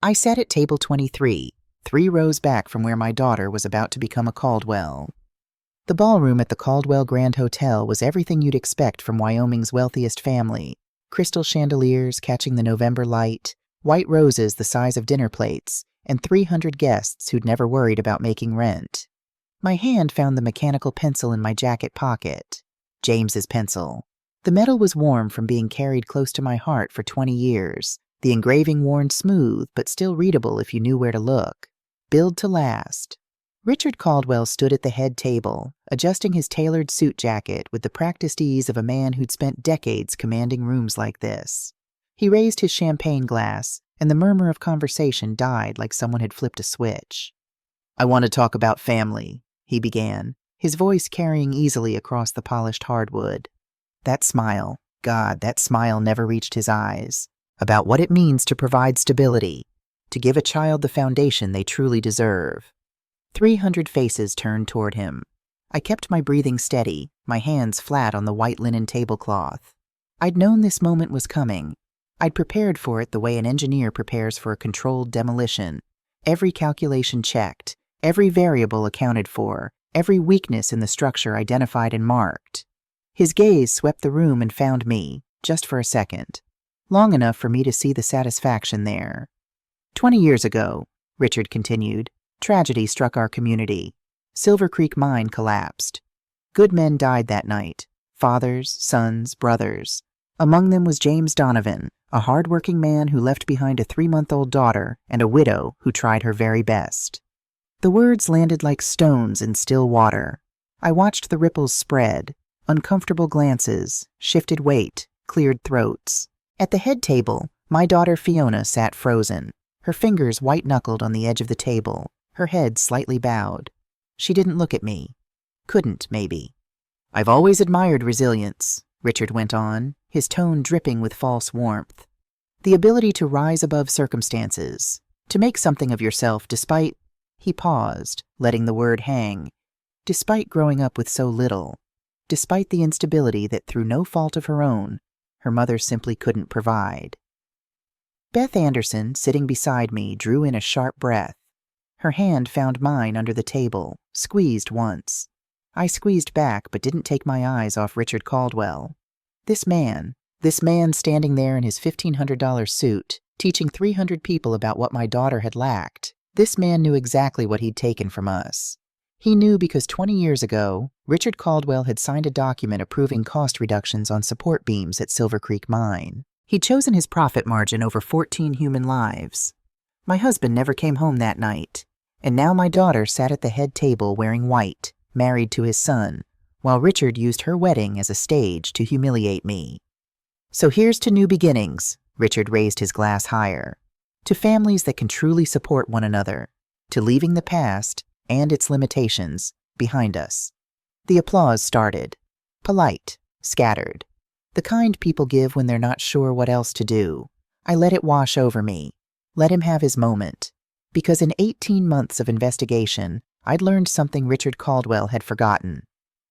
I sat at table 23, 3 rows back from where my daughter was about to become a Caldwell. The ballroom at the Caldwell Grand Hotel was everything you'd expect from Wyoming's wealthiest family. Crystal chandeliers catching the November light, white roses the size of dinner plates, and 300 guests who'd never worried about making rent. My hand found the mechanical pencil in my jacket pocket. James's pencil. The metal was warm from being carried close to my heart for 20 years, the engraving worn smooth but still readable if you knew where to look. Build to last. Richard Caldwell stood at the head table, adjusting his tailored suit jacket with the practiced ease of a man who'd spent decades commanding rooms like this. He raised his champagne glass, and the murmur of conversation died like someone had flipped a switch. "I want to talk about family," he began, his voice carrying easily across the polished hardwood. That smile, God, that smile never reached his eyes. About what it means to provide stability, to give a child the foundation they truly deserve. 300 faces turned toward him. I kept my breathing steady, my hands flat on the white linen tablecloth. I'd known this moment was coming. I'd prepared for it the way an engineer prepares for a controlled demolition. Every calculation checked, every variable accounted for, every weakness in the structure identified and marked. His gaze swept the room and found me, just for a second. Long enough for me to see the satisfaction there. 20 years ago, Richard continued, tragedy struck our community. Silver Creek Mine collapsed. Good men died that night. Fathers, sons, brothers. Among them was James Donovan, a hard-working man who left behind a 3-month-old daughter and a widow who tried her very best. The words landed like stones in still water. I watched the ripples spread, uncomfortable glances, shifted weight, cleared throats. At the head table, my daughter Fiona sat frozen, her fingers white-knuckled on the edge of the table, her head slightly bowed. She didn't look at me. Couldn't, maybe. "I've always admired resilience," Richard went on, his tone dripping with false warmth. "The ability to rise above circumstances, to make something of yourself despite—" He paused, letting the word hang. Despite growing up with so little, despite the instability that through no fault of her own, her mother simply couldn't provide. Beth Anderson, sitting beside me, drew in a sharp breath. Her hand found mine under the table, squeezed once. I squeezed back but didn't take my eyes off Richard Caldwell. This man standing there in his $1,500 suit, teaching 300 people about what my daughter had lacked, this man knew exactly what he'd taken from us. He knew because 20 years ago, Richard Caldwell had signed a document approving cost reductions on support beams at Silver Creek Mine. He'd chosen his profit margin over 14 human lives. My husband never came home that night, and now my daughter sat at the head table wearing white, married to his son, while Richard used her wedding as a stage to humiliate me. "So here's to new beginnings," Richard raised his glass higher, "to families that can truly support one another, to leaving the past, and its limitations, behind us." The applause started. Polite, scattered. The kind people give when they're not sure what else to do. I let it wash over me. Let him have his moment. Because in 18 months of investigation, I'd learned something Richard Caldwell had forgotten.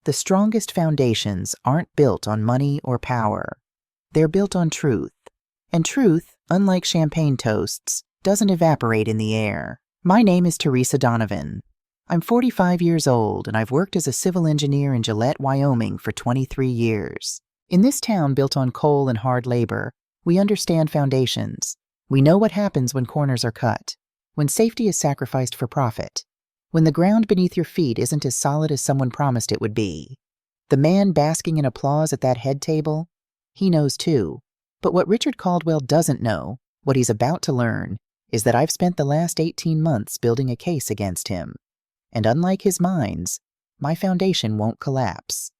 The strongest foundations aren't built on money or power. They're built on truth. And truth, unlike champagne toasts, doesn't evaporate in the air. My name is Teresa Donovan. I'm 45 years old, and I've worked as a civil engineer in Gillette, Wyoming for 23 years. In this town built on coal and hard labor, we understand foundations. We know what happens when corners are cut, when safety is sacrificed for profit, when the ground beneath your feet isn't as solid as someone promised it would be. The man basking in applause at that head table, he knows too. But what Richard Caldwell doesn't know, what he's about to learn, is that I've spent the last 18 months building a case against him. And unlike his mines, my foundation won't collapse.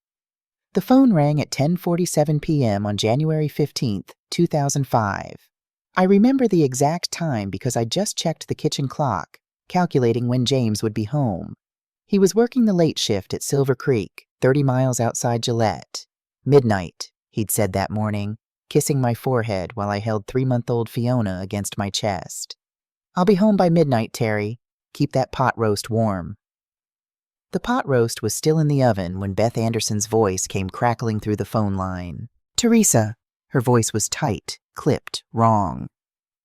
The phone rang at 10:47 p.m. on January 15th, 2005. I remember the exact time because I just checked the kitchen clock, calculating when James would be home. He was working the late shift at Silver Creek, 30 miles outside Gillette. "Midnight," he'd said that morning, kissing my forehead while I held 3-month-old Fiona against my chest. "I'll be home by midnight, Terry. Keep that pot roast warm." The pot roast was still in the oven when Beth Anderson's voice came crackling through the phone line. "Teresa." Her voice was tight, clipped, wrong.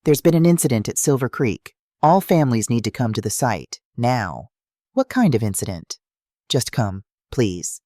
There's been an incident at Silver Creek. All families need to come to the site, now. What kind of incident? Just come, please.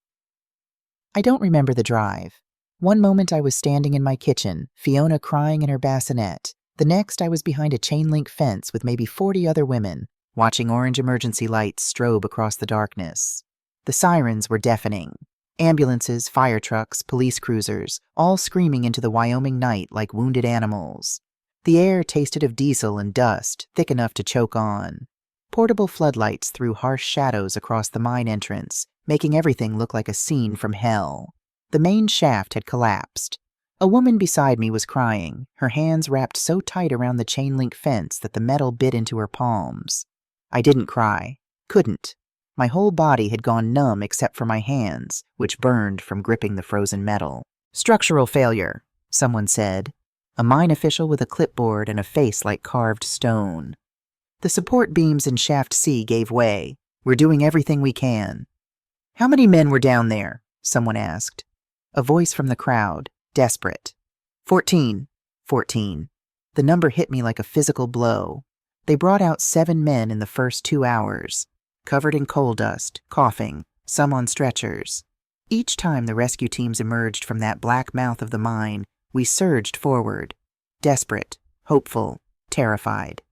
I don't remember the drive. One moment I was standing in my kitchen, Fiona crying in her bassinet. The next I was behind a chain-link fence with maybe 40 other women, watching orange emergency lights strobe across the darkness. The sirens were deafening. Ambulances, fire trucks, police cruisers, all screaming into the Wyoming night like wounded animals. The air tasted of diesel and dust, thick enough to choke on. Portable floodlights threw harsh shadows across the mine entrance, making everything look like a scene from hell. The main shaft had collapsed. A woman beside me was crying, her hands wrapped so tight around the chain-link fence that the metal bit into her palms. I didn't cry. Couldn't. My whole body had gone numb except for my hands, which burned from gripping the frozen metal. "Structural failure," someone said. A mine official with a clipboard and a face like carved stone. "The support beams in Shaft C gave way. We're doing everything we can." "How many men were down there?" someone asked. A voice from the crowd, desperate. 14. 14. The number hit me like a physical blow. They brought out 7 men in the first 2 hours, covered in coal dust, coughing, some on stretchers. Each time the rescue teams emerged from that black mouth of the mine, we surged forward, desperate, hopeful, terrified.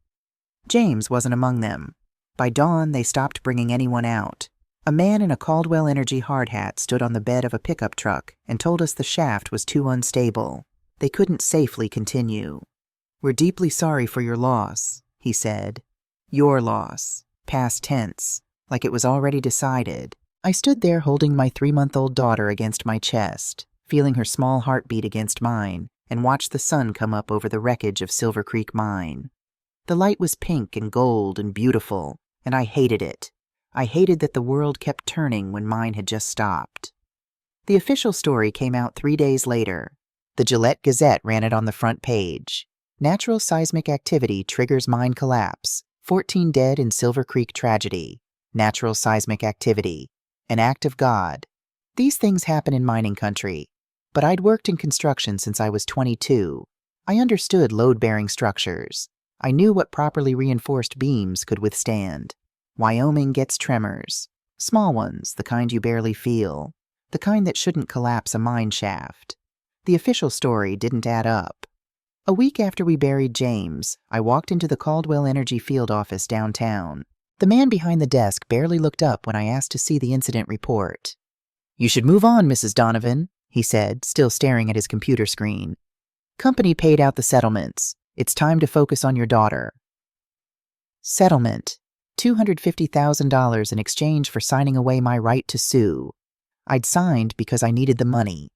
James wasn't among them. By dawn, they stopped bringing anyone out. A man in a Caldwell Energy hard hat stood on the bed of a pickup truck and told us the shaft was too unstable. They couldn't safely continue. "We're deeply sorry for your loss," he said. "Your loss. Past tense, like it was already decided." I stood there holding my 3-month-old daughter against my chest, feeling her small heartbeat against mine, and watched the sun come up over the wreckage of Silver Creek Mine. The light was pink and gold and beautiful, and I hated it. I hated that the world kept turning when mine had just stopped. The official story came out 3 days later. The Gillette Gazette ran it on the front page. "Natural seismic activity triggers mine collapse. 14 dead in Silver Creek tragedy. Natural seismic activity. An act of God." These things happen in mining country. But I'd worked in construction since I was 22. I understood load-bearing structures. I knew what properly reinforced beams could withstand. Wyoming gets tremors. Small ones, the kind you barely feel. The kind that shouldn't collapse a mine shaft. The official story didn't add up. A week after we buried James, I walked into the Caldwell Energy field office downtown. The man behind the desk barely looked up when I asked to see the incident report. "You should move on, Mrs. Donovan," he said, still staring at his computer screen. "Company paid out the settlements. It's time to focus on your daughter." Settlement. $250,000 in exchange for signing away my right to sue. I'd signed because I needed the money.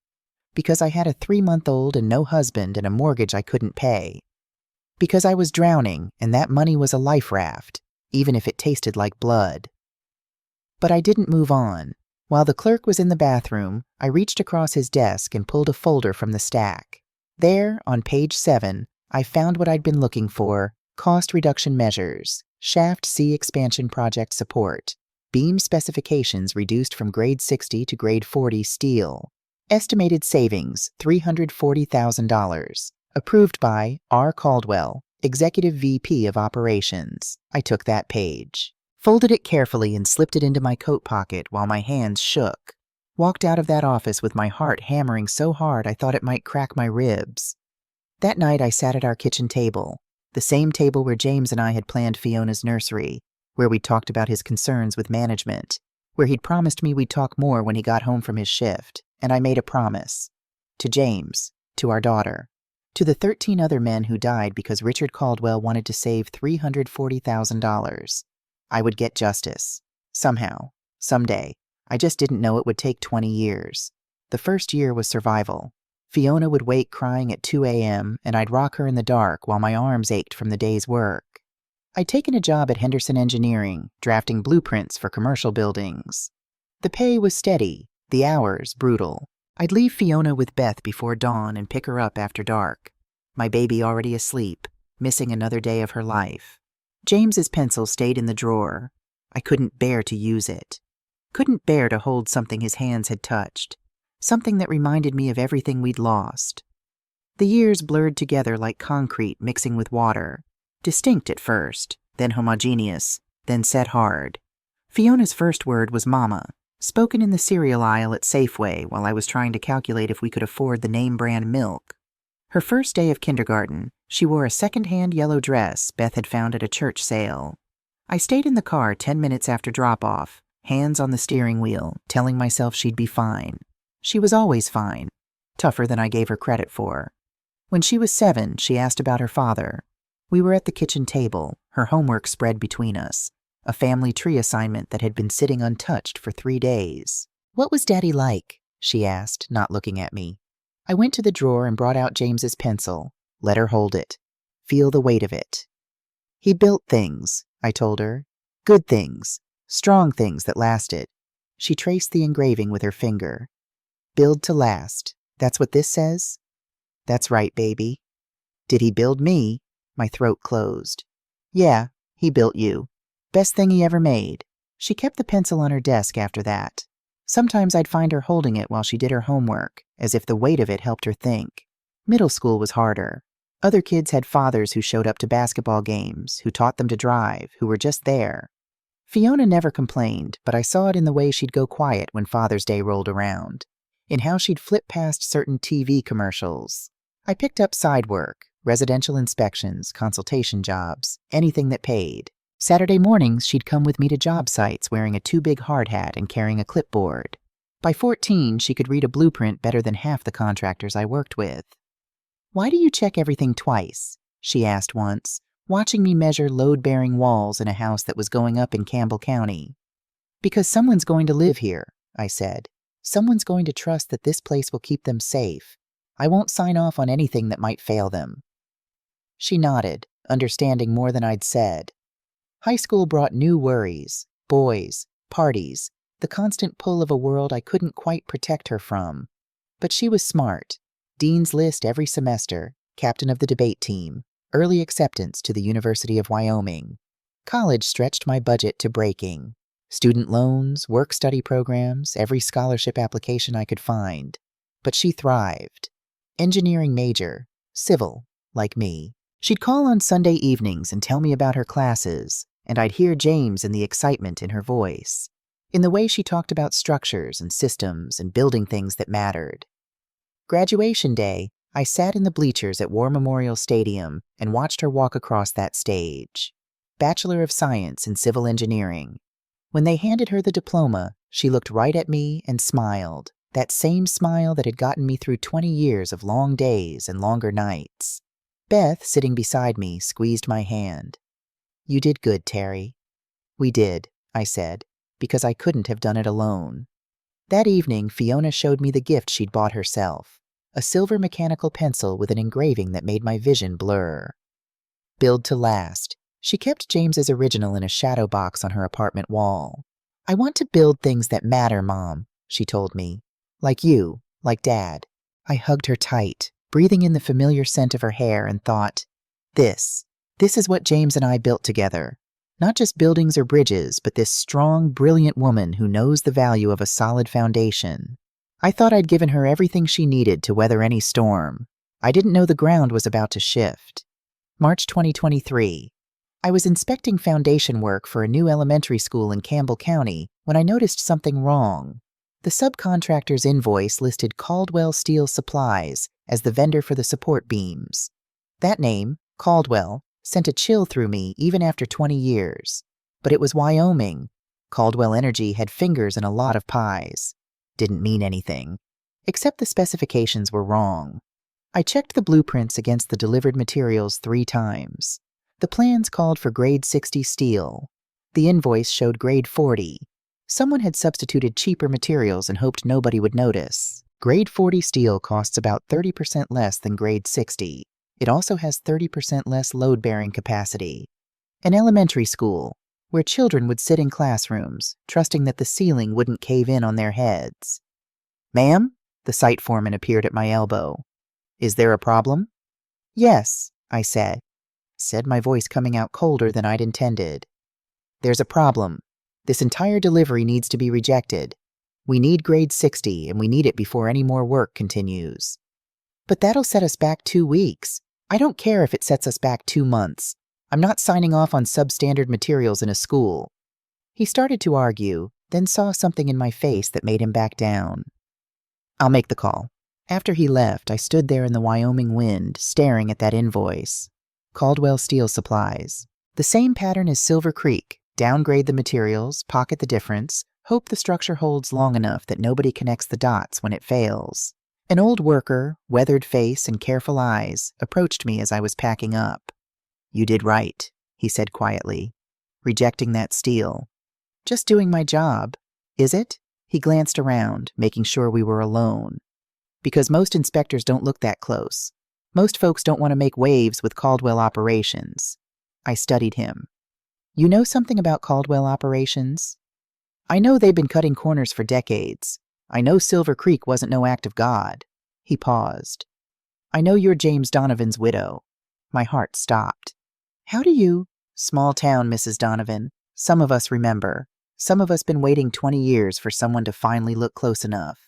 Because I had a 3-month-old and no husband and a mortgage I couldn't pay. Because I was drowning and that money was a life raft, even if it tasted like blood. But I didn't move on. While the clerk was in the bathroom, I reached across his desk and pulled a folder from the stack. There, on page 7, I found what I'd been looking for: cost reduction measures, Shaft C expansion project support, beam specifications reduced from grade 60 to grade 40 steel, estimated savings $340,000, approved by R. Caldwell, Executive VP of Operations. I took that page, folded it carefully and slipped it into my coat pocket while my hands shook. Walked out of that office with my heart hammering so hard I thought it might crack my ribs. That night I sat at our kitchen table, the same table where James and I had planned Fiona's nursery, where we'd talked about his concerns with management, where he'd promised me we'd talk more when he got home from his shift, and I made a promise. To James, to our daughter, to the 13 other men who died because Richard Caldwell wanted to save $340,000. I would get justice. Somehow. Someday. I just didn't know it would take 20 years. The first year was survival. Fiona would wake crying at 2 a.m., and I'd rock her in the dark while my arms ached from the day's work. I'd taken a job at Henderson Engineering, drafting blueprints for commercial buildings. The pay was steady, the hours brutal. I'd leave Fiona with Beth before dawn and pick her up after dark. My baby already asleep, missing another day of her life. James's pencil stayed in the drawer. I couldn't bear to use it. Couldn't bear to hold something his hands had touched. Something that reminded me of everything we'd lost. The years blurred together like concrete mixing with water. Distinct at first, then homogeneous, then set hard. Fiona's first word was Mama, spoken in the cereal aisle at Safeway while I was trying to calculate if we could afford the name-brand milk. Her first day of kindergarten, she wore a second-hand yellow dress Beth had found at a church sale. I stayed in the car 10 minutes after drop-off, hands on the steering wheel, telling myself she'd be fine. She was always fine, tougher than I gave her credit for. When she was 7, she asked about her father. We were at the kitchen table, her homework spread between us, a family tree assignment that had been sitting untouched for 3 days. "What was Daddy like?" she asked, not looking at me. I went to the drawer and brought out James's pencil. Let her hold it. Feel the weight of it. "He built things," I told her. "Good things. Strong things that lasted." She traced the engraving with her finger. "Build to last. That's what this says?" "That's right, baby." "Did he build me?" My throat closed. "Yeah, he built you. Best thing he ever made." She kept the pencil on her desk after that. Sometimes I'd find her holding it while she did her homework, as if the weight of it helped her think. Middle school was harder. Other kids had fathers who showed up to basketball games, who taught them to drive, who were just there. Fiona never complained, but I saw it in the way she'd go quiet when Father's Day rolled around, in how she'd flip past certain TV commercials. I picked up side work, residential inspections, consultation jobs, anything that paid. Saturday mornings, she'd come with me to job sites wearing a too-big hard hat and carrying a clipboard. By 14, she could read a blueprint better than half the contractors I worked with. "Why do you check everything twice?" she asked once, watching me measure load-bearing walls in a house that was going up in Campbell County. "Because someone's going to live here," I said. "Someone's going to trust that this place will keep them safe. I won't sign off on anything that might fail them." She nodded, understanding more than I'd said. High school brought new worries, boys, parties, the constant pull of a world I couldn't quite protect her from. But she was smart. Dean's List every semester, captain of the debate team, early acceptance to the University of Wyoming. College stretched my budget to breaking. Student loans, work-study programs, every scholarship application I could find. But she thrived. Engineering major, civil, like me. She'd call on Sunday evenings and tell me about her classes, and I'd hear James in the excitement in her voice, in the way she talked about structures and systems and building things that mattered. Graduation day, I sat in the bleachers at War Memorial Stadium and watched her walk across that stage. Bachelor of Science in Civil Engineering. When they handed her the diploma, she looked right at me and smiled, that same smile that had gotten me through 20 years of long days and longer nights. Beth, sitting beside me, squeezed my hand. "You did good, Terry." "We did," I said, because I couldn't have done it alone. That evening, Fiona showed me the gift she'd bought herself, a silver mechanical pencil with an engraving that made my vision blur. Build to last. She kept James's original in a shadow box on her apartment wall. "I want to build things that matter, Mom," she told me. "Like you, like Dad." I hugged her tight, breathing in the familiar scent of her hair, and thought, This is what James and I built together. Not just buildings or bridges, but this strong, brilliant woman who knows the value of a solid foundation. I thought I'd given her everything she needed to weather any storm. I didn't know the ground was about to shift. March 2023. I was inspecting foundation work for a new elementary school in Campbell County when I noticed something wrong. The subcontractor's invoice listed Caldwell Steel Supplies as the vendor for the support beams. That name, Caldwell, sent a chill through me even after 20 years. But it was Wyoming. Caldwell Energy had fingers in a lot of pies. Didn't mean anything. Except the specifications were wrong. I checked the blueprints against the delivered materials 3 times. The plans called for grade 60 steel. The invoice showed grade 40. Someone had substituted cheaper materials and hoped nobody would notice. Grade 40 steel costs about 30% less than grade 60. It also has 30% less load-bearing capacity. An elementary school, where children would sit in classrooms, trusting that the ceiling wouldn't cave in on their heads. "Ma'am?" The site foreman appeared at my elbow. "Is there a problem?" "Yes," I said my voice coming out colder than I'd intended. "There's a problem. This entire delivery needs to be rejected. We need grade 60, and we need it before any more work continues." But that'll set us back 2 weeks. I don't care if it sets us back 2 months. I'm not signing off on substandard materials in a school. He started to argue, then saw something in my face that made him back down. I'll make the call. After he left, I stood there in the Wyoming wind, staring at that invoice. Caldwell Steel Supplies. The same pattern as Silver Creek. Downgrade the materials, pocket the difference, hope the structure holds long enough that nobody connects the dots when it fails. An old worker, weathered face and careful eyes, approached me as I was packing up. You did right, he said quietly. Rejecting that steel. Just doing my job. Is it? He glanced around, making sure we were alone. Because most inspectors don't look that close. Most folks don't want to make waves with Caldwell operations. I studied him. You know something about Caldwell operations? I know they've been cutting corners for decades. I know Silver Creek wasn't no act of God. He paused. I know you're James Donovan's widow. My heart stopped. How do you? Small town, Mrs. Donovan. Some of us remember. Some of us been waiting 20 years for someone to finally look close enough.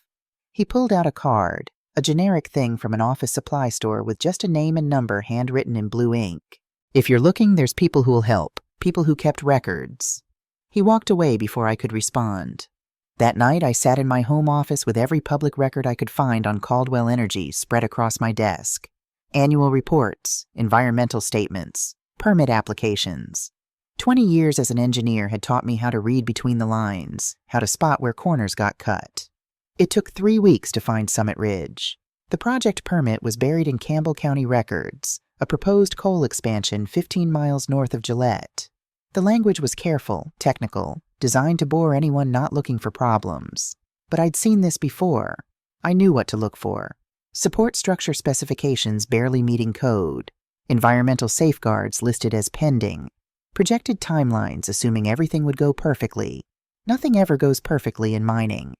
He pulled out a card, a generic thing from an office supply store with just a name and number handwritten in blue ink. If you're looking, there's people who'll help, people who kept records. He walked away before I could respond. That night, I sat in my home office with every public record I could find on Caldwell Energy spread across my desk. Annual reports, environmental statements, permit applications. 20 years as an engineer had taught me how to read between the lines, how to spot where corners got cut. It took 3 weeks to find Summit Ridge. The project permit was buried in Campbell County records, a proposed coal expansion 15 miles north of Gillette. The language was careful, technical, designed to bore anyone not looking for problems. But I'd seen this before. I knew what to look for. Support structure specifications barely meeting code. Environmental safeguards listed as pending. Projected timelines assuming everything would go perfectly. Nothing ever goes perfectly in mining.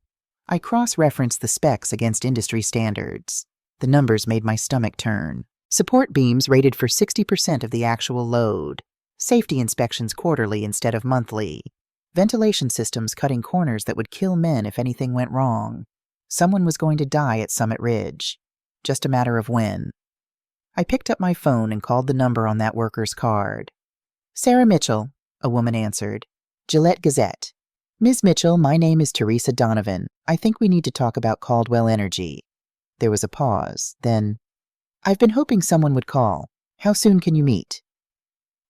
I cross-referenced the specs against industry standards. The numbers made my stomach turn. Support beams rated for 60% of the actual load. Safety inspections quarterly instead of monthly. Ventilation systems cutting corners that would kill men if anything went wrong. Someone was going to die at Summit Ridge. Just a matter of when. I picked up my phone and called the number on that worker's card. Sarah Mitchell, a woman answered. Gillette Gazette. Ms. Mitchell, my name is Teresa Donovan. I think we need to talk about Caldwell Energy. There was a pause. Then, I've been hoping someone would call. How soon can you meet?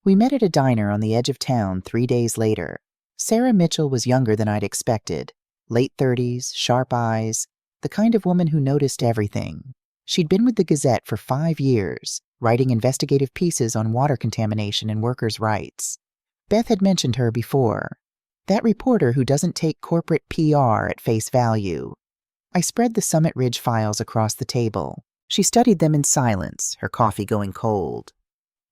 We met at a diner on the edge of town 3 days later. Sarah Mitchell was younger than I'd expected. Late 30s, sharp eyes, the kind of woman who noticed everything. She'd been with the Gazette for 5 years, writing investigative pieces on water contamination and workers' rights. Beth had mentioned her before. That reporter who doesn't take corporate PR at face value. I spread the Summit Ridge files across the table. She studied them in silence, her coffee going cold.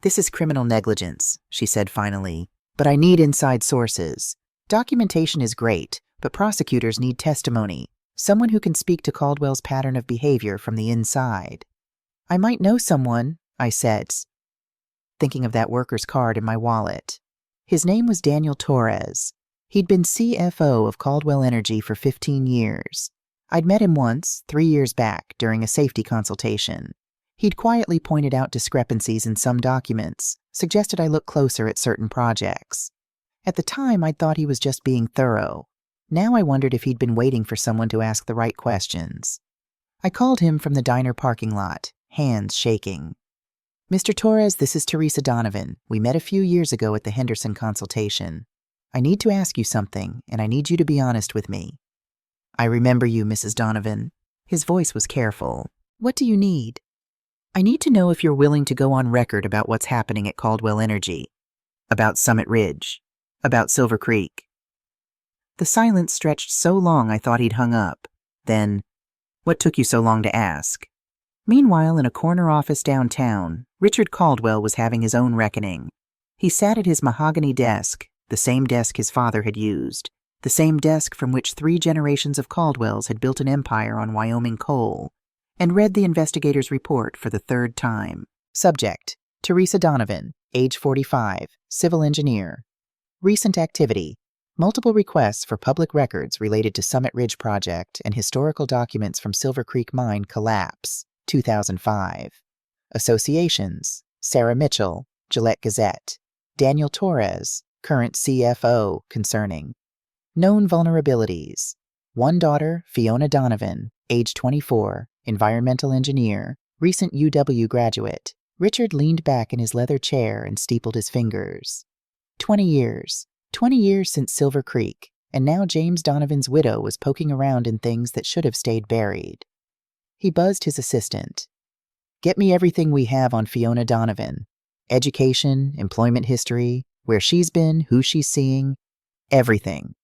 This is criminal negligence, she said finally, but I need inside sources. Documentation is great, but prosecutors need testimony, someone who can speak to Caldwell's pattern of behavior from the inside. I might know someone, I said, thinking of that worker's card in my wallet. His name was Daniel Torres. He'd been CFO of Caldwell Energy for 15 years. I'd met him once, 3 years back, during a safety consultation. He'd quietly pointed out discrepancies in some documents, suggested I look closer at certain projects. At the time, I'd thought he was just being thorough. Now I wondered if he'd been waiting for someone to ask the right questions. I called him from the diner parking lot, hands shaking. Mr. Torres, this is Teresa Donovan. We met a few years ago at the Henderson consultation. I need to ask you something, and I need you to be honest with me. I remember you, Mrs. Donovan. His voice was careful. What do you need? I need to know if you're willing to go on record about what's happening at Caldwell Energy. About Summit Ridge. About Silver Creek. The silence stretched so long I thought he'd hung up. Then, what took you so long to ask? Meanwhile, in a corner office downtown, Richard Caldwell was having his own reckoning. He sat at his mahogany desk, the same desk his father had used, the same desk from which 3 generations of Caldwells had built an empire on Wyoming coal, and read the investigator's report for the 3rd time. Subject: Teresa Donovan, age 45, civil engineer. Recent activity: multiple requests for public records related to Summit Ridge project and historical documents from Silver Creek mine collapse. 2005. Associations: Sarah Mitchell, Gillette Gazette. Daniel Torres, current CFO, concerning. Known vulnerabilities: one daughter, Fiona Donovan, age 24, environmental engineer, recent UW graduate. Richard leaned back in his leather chair and steepled his fingers. 20 years. 20 years since Silver Creek, and now James Donovan's widow was poking around in things that should have stayed buried. He buzzed his assistant. Get me everything we have on Fiona Donovan. Education, employment history, where she's been, who she's seeing, everything.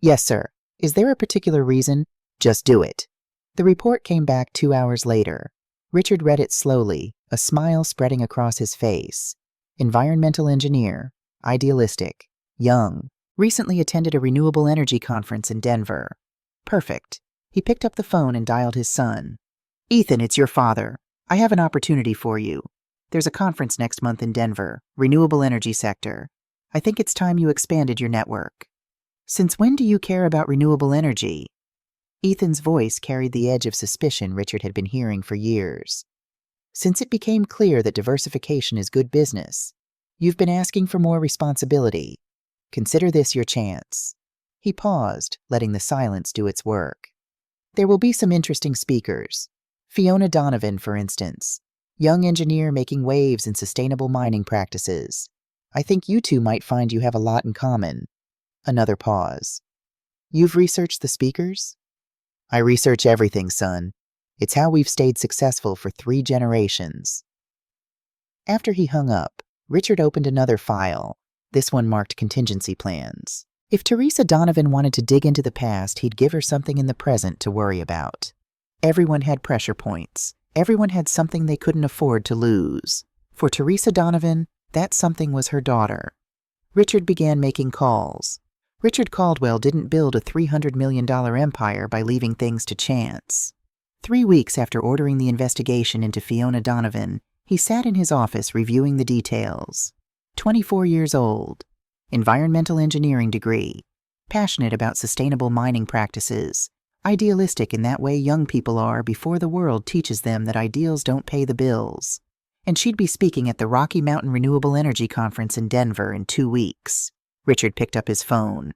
Yes, sir. Is there a particular reason? Just do it. The report came back 2 hours later. Richard read it slowly, a smile spreading across his face. Environmental engineer, idealistic, young, recently attended a renewable energy conference in Denver. Perfect. He picked up the phone and dialed his son. Ethan, it's your father. I have an opportunity for you. There's a conference next month in Denver, renewable energy sector. I think it's time you expanded your network. Since when do you care about renewable energy? Ethan's voice carried the edge of suspicion Richard had been hearing for years. Since it became clear that diversification is good business, you've been asking for more responsibility. Consider this your chance. He paused, letting the silence do its work. There will be some interesting speakers. Fiona Donovan, for instance. Young engineer making waves in sustainable mining practices. I think you two might find you have a lot in common. Another pause. You've researched the speakers? I research everything, son. It's how we've stayed successful for 3 generations. After he hung up, Richard opened another file. This one marked contingency plans. If Teresa Donovan wanted to dig into the past, he'd give her something in the present to worry about. Everyone had pressure points. Everyone had something they couldn't afford to lose. For Teresa Donovan, that something was her daughter. Richard began making calls. Richard Caldwell didn't build a $300 million empire by leaving things to chance. 3 weeks after ordering the investigation into Fiona Donovan, he sat in his office reviewing the details. 24 years old, environmental engineering degree, passionate about sustainable mining practices, idealistic in that way young people are before the world teaches them that ideals don't pay the bills. And she'd be speaking at the Rocky Mountain Renewable Energy Conference in Denver in 2 weeks. Richard picked up his phone.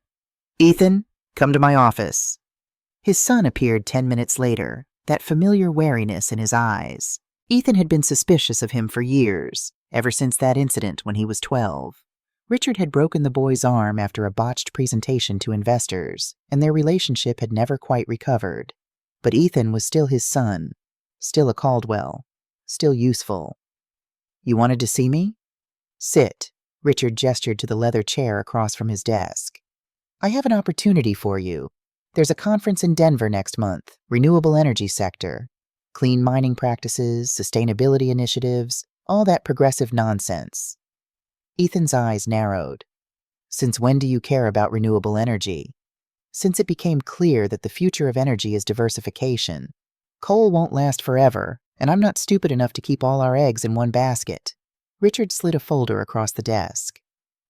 Ethan, come to my office. His son appeared 10 minutes later, that familiar wariness in his eyes. Ethan had been suspicious of him for years, ever since that incident when he was 12. Richard had broken the boy's arm after a botched presentation to investors, and their relationship had never quite recovered. But Ethan was still his son, still a Caldwell, still useful. You wanted to see me? Sit. Richard gestured to the leather chair across from his desk. I have an opportunity for you. There's a conference in Denver next month, renewable energy sector. Clean mining practices, sustainability initiatives, all that progressive nonsense. Ethan's eyes narrowed. Since when do you care about renewable energy? Since it became clear that the future of energy is diversification. Coal won't last forever, and I'm not stupid enough to keep all our eggs in one basket. Richard slid a folder across the desk.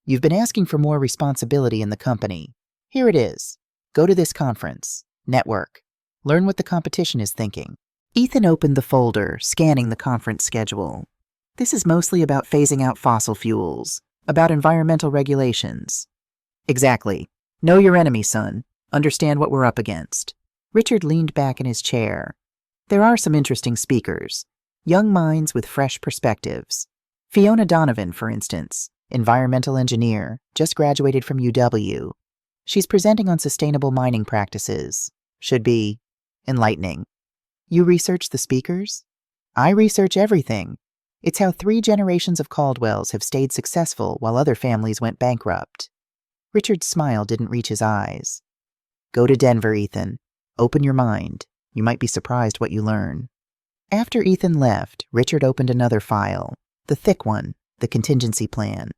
You've been asking for more responsibility in the company. Here it is. Go to this conference. Network. Learn what the competition is thinking. Ethan opened the folder, scanning the conference schedule. This is mostly about phasing out fossil fuels, about environmental regulations. Exactly. Know your enemy, son. Understand what we're up against. Richard leaned back in his chair. There are some interesting speakers. Young minds with fresh perspectives. Fiona Donovan, for instance, environmental engineer, just graduated from UW. She's presenting on sustainable mining practices. Should be enlightening. You research the speakers? I research everything. It's how 3 generations of Caldwells have stayed successful while other families went bankrupt. Richard's smile didn't reach his eyes. Go to Denver, Ethan. Open your mind. You might be surprised what you learn. After Ethan left, Richard opened another file. The thick one, the contingency plan.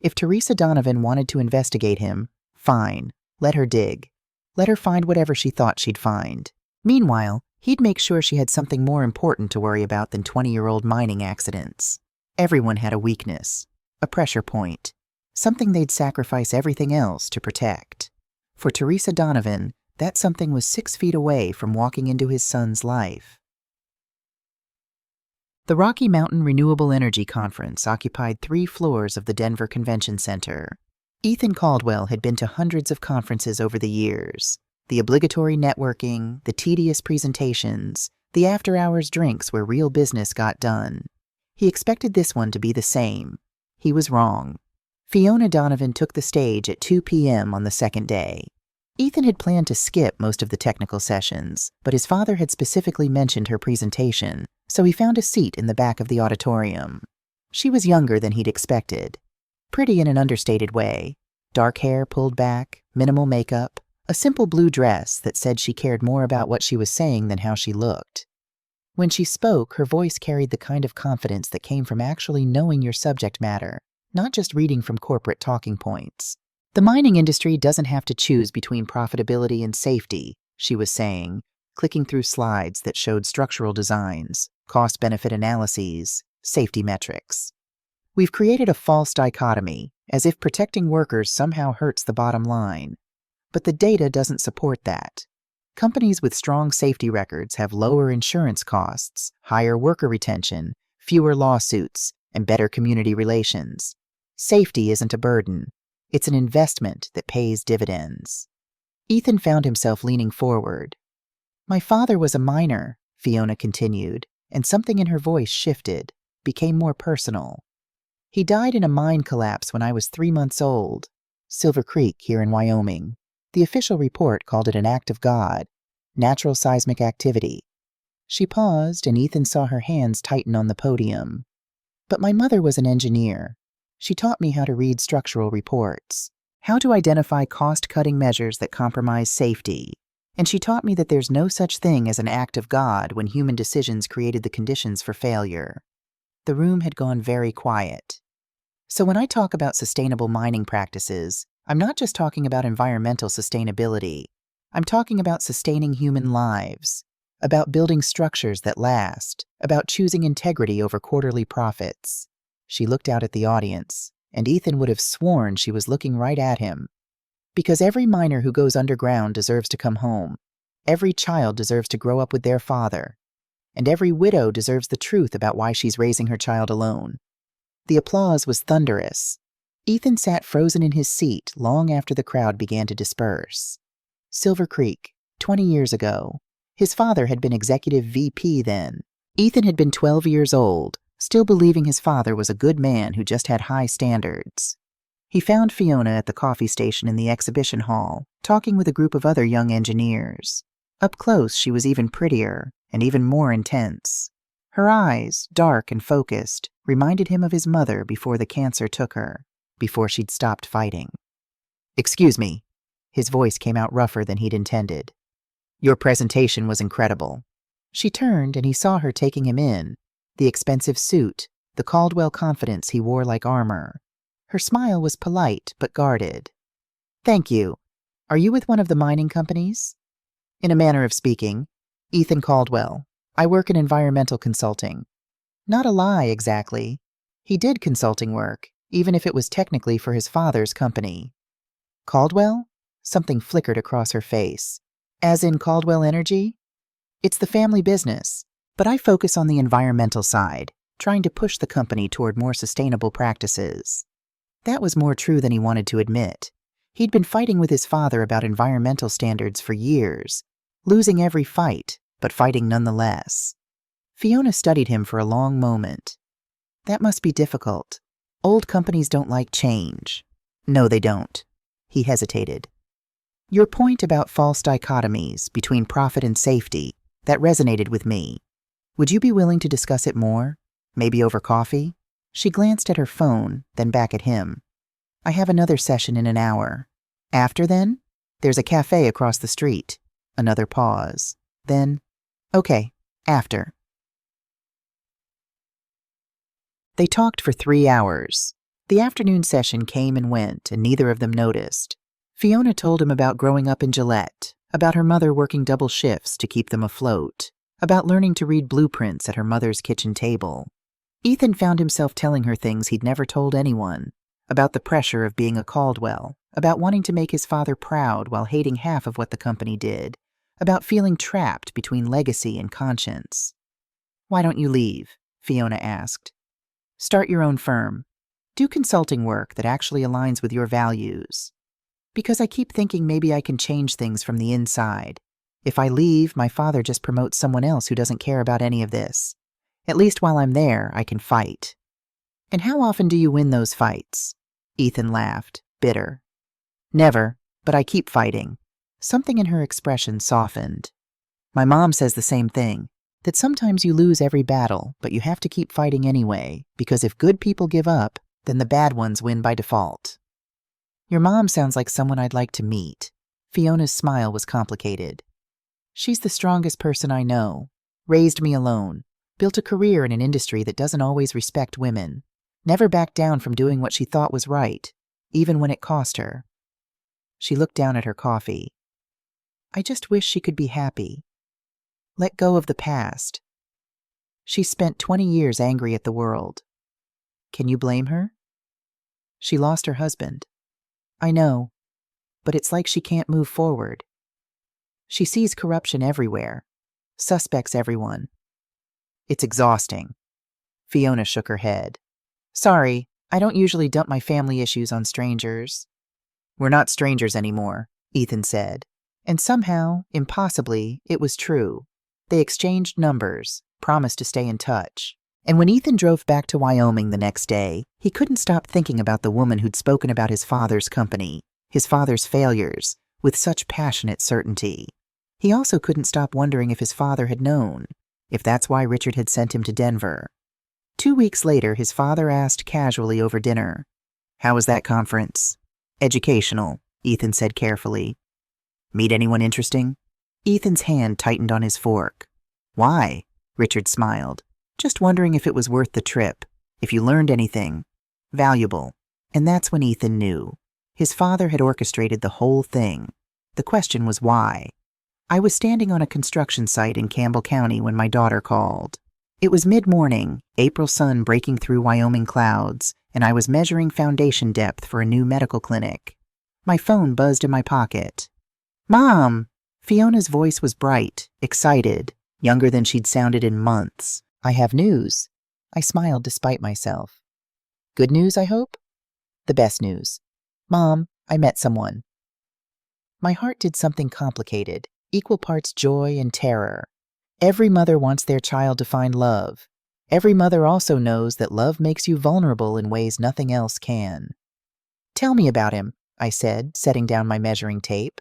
If Teresa Donovan wanted to investigate him, fine, let her dig. Let her find whatever she thought she'd find. Meanwhile, he'd make sure she had something more important to worry about than 20-year-old mining accidents. Everyone had a weakness, a pressure point, something they'd sacrifice everything else to protect. For Teresa Donovan, that something was 6 feet away from walking into his son's life. The Rocky Mountain Renewable Energy Conference occupied 3 floors of the Denver Convention Center. Ethan Caldwell had been to hundreds of conferences over the years. The obligatory networking, the tedious presentations, the after-hours drinks where real business got done. He expected this one to be the same. He was wrong. Fiona Donovan took the stage at 2 p.m. on the second day. Ethan had planned to skip most of the technical sessions, but his father had specifically mentioned her presentation, so he found a seat in the back of the auditorium. She was younger than he'd expected. Pretty in an understated way. Dark hair pulled back, minimal makeup, a simple blue dress that said she cared more about what she was saying than how she looked. When she spoke, her voice carried the kind of confidence that came from actually knowing your subject matter, not just reading from corporate talking points. The mining industry doesn't have to choose between profitability and safety, she was saying, clicking through slides that showed structural designs, cost-benefit analyses, safety metrics. We've created a false dichotomy, as if protecting workers somehow hurts the bottom line. But the data doesn't support that. Companies with strong safety records have lower insurance costs, higher worker retention, fewer lawsuits, and better community relations. Safety isn't a burden. It's an investment that pays dividends. Ethan found himself leaning forward. My father was a miner, Fiona continued, and something in her voice shifted, became more personal. He died in a mine collapse when I was 3 months old. Silver Creek here in Wyoming. The official report called it an act of God, natural seismic activity. She paused, and Ethan saw her hands tighten on the podium. But my mother was an engineer. She taught me how to read structural reports, how to identify cost-cutting measures that compromise safety, and she taught me that there's no such thing as an act of God when human decisions created the conditions for failure. The room had gone very quiet. So when I talk about sustainable mining practices, I'm not just talking about environmental sustainability. I'm talking about sustaining human lives, about building structures that last, about choosing integrity over quarterly profits. She looked out at the audience, and Ethan would have sworn she was looking right at him. Because every miner who goes underground deserves to come home. Every child deserves to grow up with their father. And every widow deserves the truth about why she's raising her child alone. The applause was thunderous. Ethan sat frozen in his seat long after the crowd began to disperse. Silver Creek, 20 years ago. His father had been executive VP then. Ethan had been 12 years old, still believing his father was a good man who just had high standards. He found Fiona at the coffee station in the exhibition hall, talking with a group of other young engineers. Up close, she was even prettier and even more intense. Her eyes, dark and focused, reminded him of his mother before the cancer took her, before she'd stopped fighting. "Excuse me." His voice came out rougher than he'd intended. "Your presentation was incredible." She turned, and he saw her taking him in, the expensive suit, the Caldwell confidence he wore like armor. Her smile was polite but guarded. "Thank you. Are you with one of the mining companies?" "In a manner of speaking. Ethan Caldwell. I work in environmental consulting." Not a lie, exactly. He did consulting work, even if it was technically for his father's company. "Caldwell?" Something flickered across her face. "As in Caldwell Energy?" "It's the family business, but I focus on the environmental side, trying to push the company toward more sustainable practices." That was more true than he wanted to admit. He'd been fighting with his father about environmental standards for years, losing every fight, but fighting nonetheless. Fiona studied him for a long moment. "That must be difficult. Old companies don't like change." "No, they don't." He hesitated. "Your point about false dichotomies between profit and safety, that resonated with me. Would you be willing to discuss it more? Maybe over coffee?" She glanced at her phone, then back at him. "I have another session in an hour." "After then?" "There's a cafe across the street." Another pause. Then, "Okay, after." They talked for 3 hours. The afternoon session came and went, and neither of them noticed. Fiona told him about growing up in Gillette, about her mother working double shifts to keep them afloat, about learning to read blueprints at her mother's kitchen table. Ethan found himself telling her things he'd never told anyone, about the pressure of being a Caldwell, about wanting to make his father proud while hating half of what the company did, about feeling trapped between legacy and conscience. "Why don't you leave?" Fiona asked. Start your own firm. Do consulting work that actually aligns with your values. Because I keep thinking maybe I can change things from the inside. If I leave, my father just promotes someone else who doesn't care about any of this. At least while I'm there, I can fight. And how often do you win those fights? Ethan laughed, bitter. Never, but I keep fighting. Something in her expression softened. My mom says the same thing, that sometimes you lose every battle, but you have to keep fighting anyway, because if good people give up, then the bad ones win by default. Your mom sounds like someone I'd like to meet. Fiona's smile was complicated. She's the strongest person I know. Raised me alone. Built a career in an industry that doesn't always respect women. Never backed down from doing what she thought was right, even when it cost her. She looked down at her coffee. I just wish she could be happy. Let go of the past. She spent 20 years angry at the world. Can you blame her? She lost her husband. I know, but it's like she can't move forward. She sees corruption everywhere, suspects everyone. It's exhausting. Fiona shook her head. Sorry, I don't usually dump my family issues on strangers. We're not strangers anymore, Ethan said. And somehow, impossibly, it was true. They exchanged numbers, promised to stay in touch. And when Ethan drove back to Wyoming the next day, he couldn't stop thinking about the woman who'd spoken about his father's company, his father's failures, with such passionate certainty. He also couldn't stop wondering if his father had known, if that's why Richard had sent him to Denver. 2 weeks later, his father asked casually over dinner, How was that conference? Educational, Ethan said carefully. Meet anyone interesting? Ethan's hand tightened on his fork. Why? Richard smiled. Just wondering if it was worth the trip, if you learned anything valuable. And that's when Ethan knew. His father had orchestrated the whole thing. The question was why. I was standing on a construction site in Campbell County when my daughter called. It was mid-morning, April sun breaking through Wyoming clouds, and I was measuring foundation depth for a new medical clinic. My phone buzzed in my pocket. Mom! Fiona's voice was bright, excited, younger than she'd sounded in months. I have news. I smiled despite myself. Good news, I hope? The best news. Mom, I met someone. My heart did something complicated, equal parts joy and terror. Every mother wants their child to find love. Every mother also knows that love makes you vulnerable in ways nothing else can. Tell me about him, I said, setting down my measuring tape.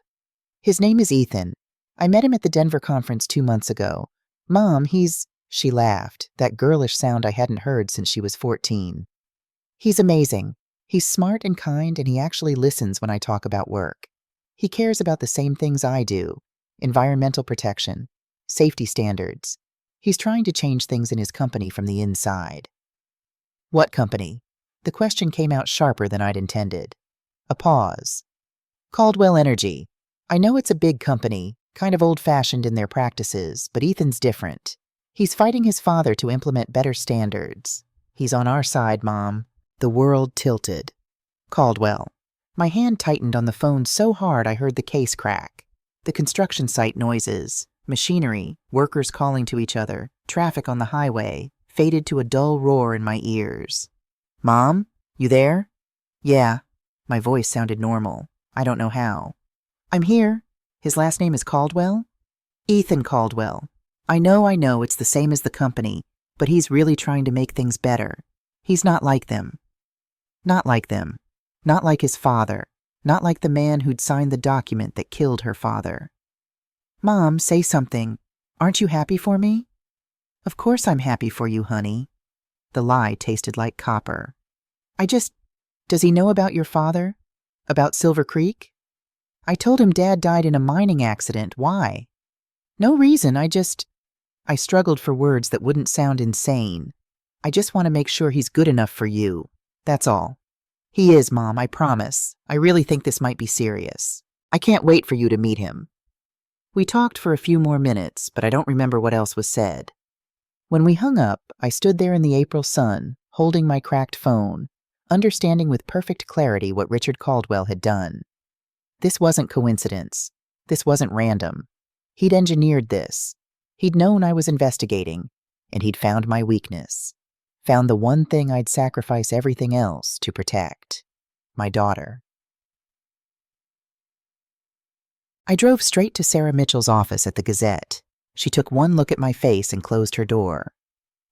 His name is Ethan. I met him at the Denver conference 2 months ago. Mom, he's... She laughed, that girlish sound I hadn't heard since she was 14. He's amazing. He's smart and kind, and he actually listens when I talk about work. He cares about the same things I do. Environmental protection, safety standards. He's trying to change things in his company from the inside. What company? The question came out sharper than I'd intended. A pause. Caldwell Energy. I know it's a big company, kind of old-fashioned in their practices, but Ethan's different. He's fighting his father to implement better standards. He's on our side, Mom. The world tilted. Caldwell. My hand tightened on the phone so hard I heard the case crack. The construction site noises, machinery, workers calling to each other, traffic on the highway, faded to a dull roar in my ears. Mom? You there? Yeah. My voice sounded normal. I don't know how. I'm here. His last name is Caldwell? Ethan Caldwell. I know, it's the same as the company, but he's really trying to make things better. He's not like them. Not like them. Not like his father. Not like the man who'd signed the document that killed her father. Mom, say something. Aren't you happy for me? Of course I'm happy for you, honey. The lie tasted like copper. Does he know about your father? About Silver Creek? I told him Dad died in a mining accident. Why? No reason, I struggled for words that wouldn't sound insane. I just want to make sure he's good enough for you. That's all. He is, Mom, I promise. I really think this might be serious. I can't wait for you to meet him. We talked for a few more minutes, but I don't remember what else was said. When we hung up, I stood there in the April sun, holding my cracked phone, understanding with perfect clarity what Richard Caldwell had done. This wasn't coincidence. This wasn't random. He'd engineered this. He'd known I was investigating, and he'd found my weakness. Found the one thing I'd sacrifice everything else to protect. My daughter. I drove straight to Sarah Mitchell's office at the Gazette. She took one look at my face and closed her door.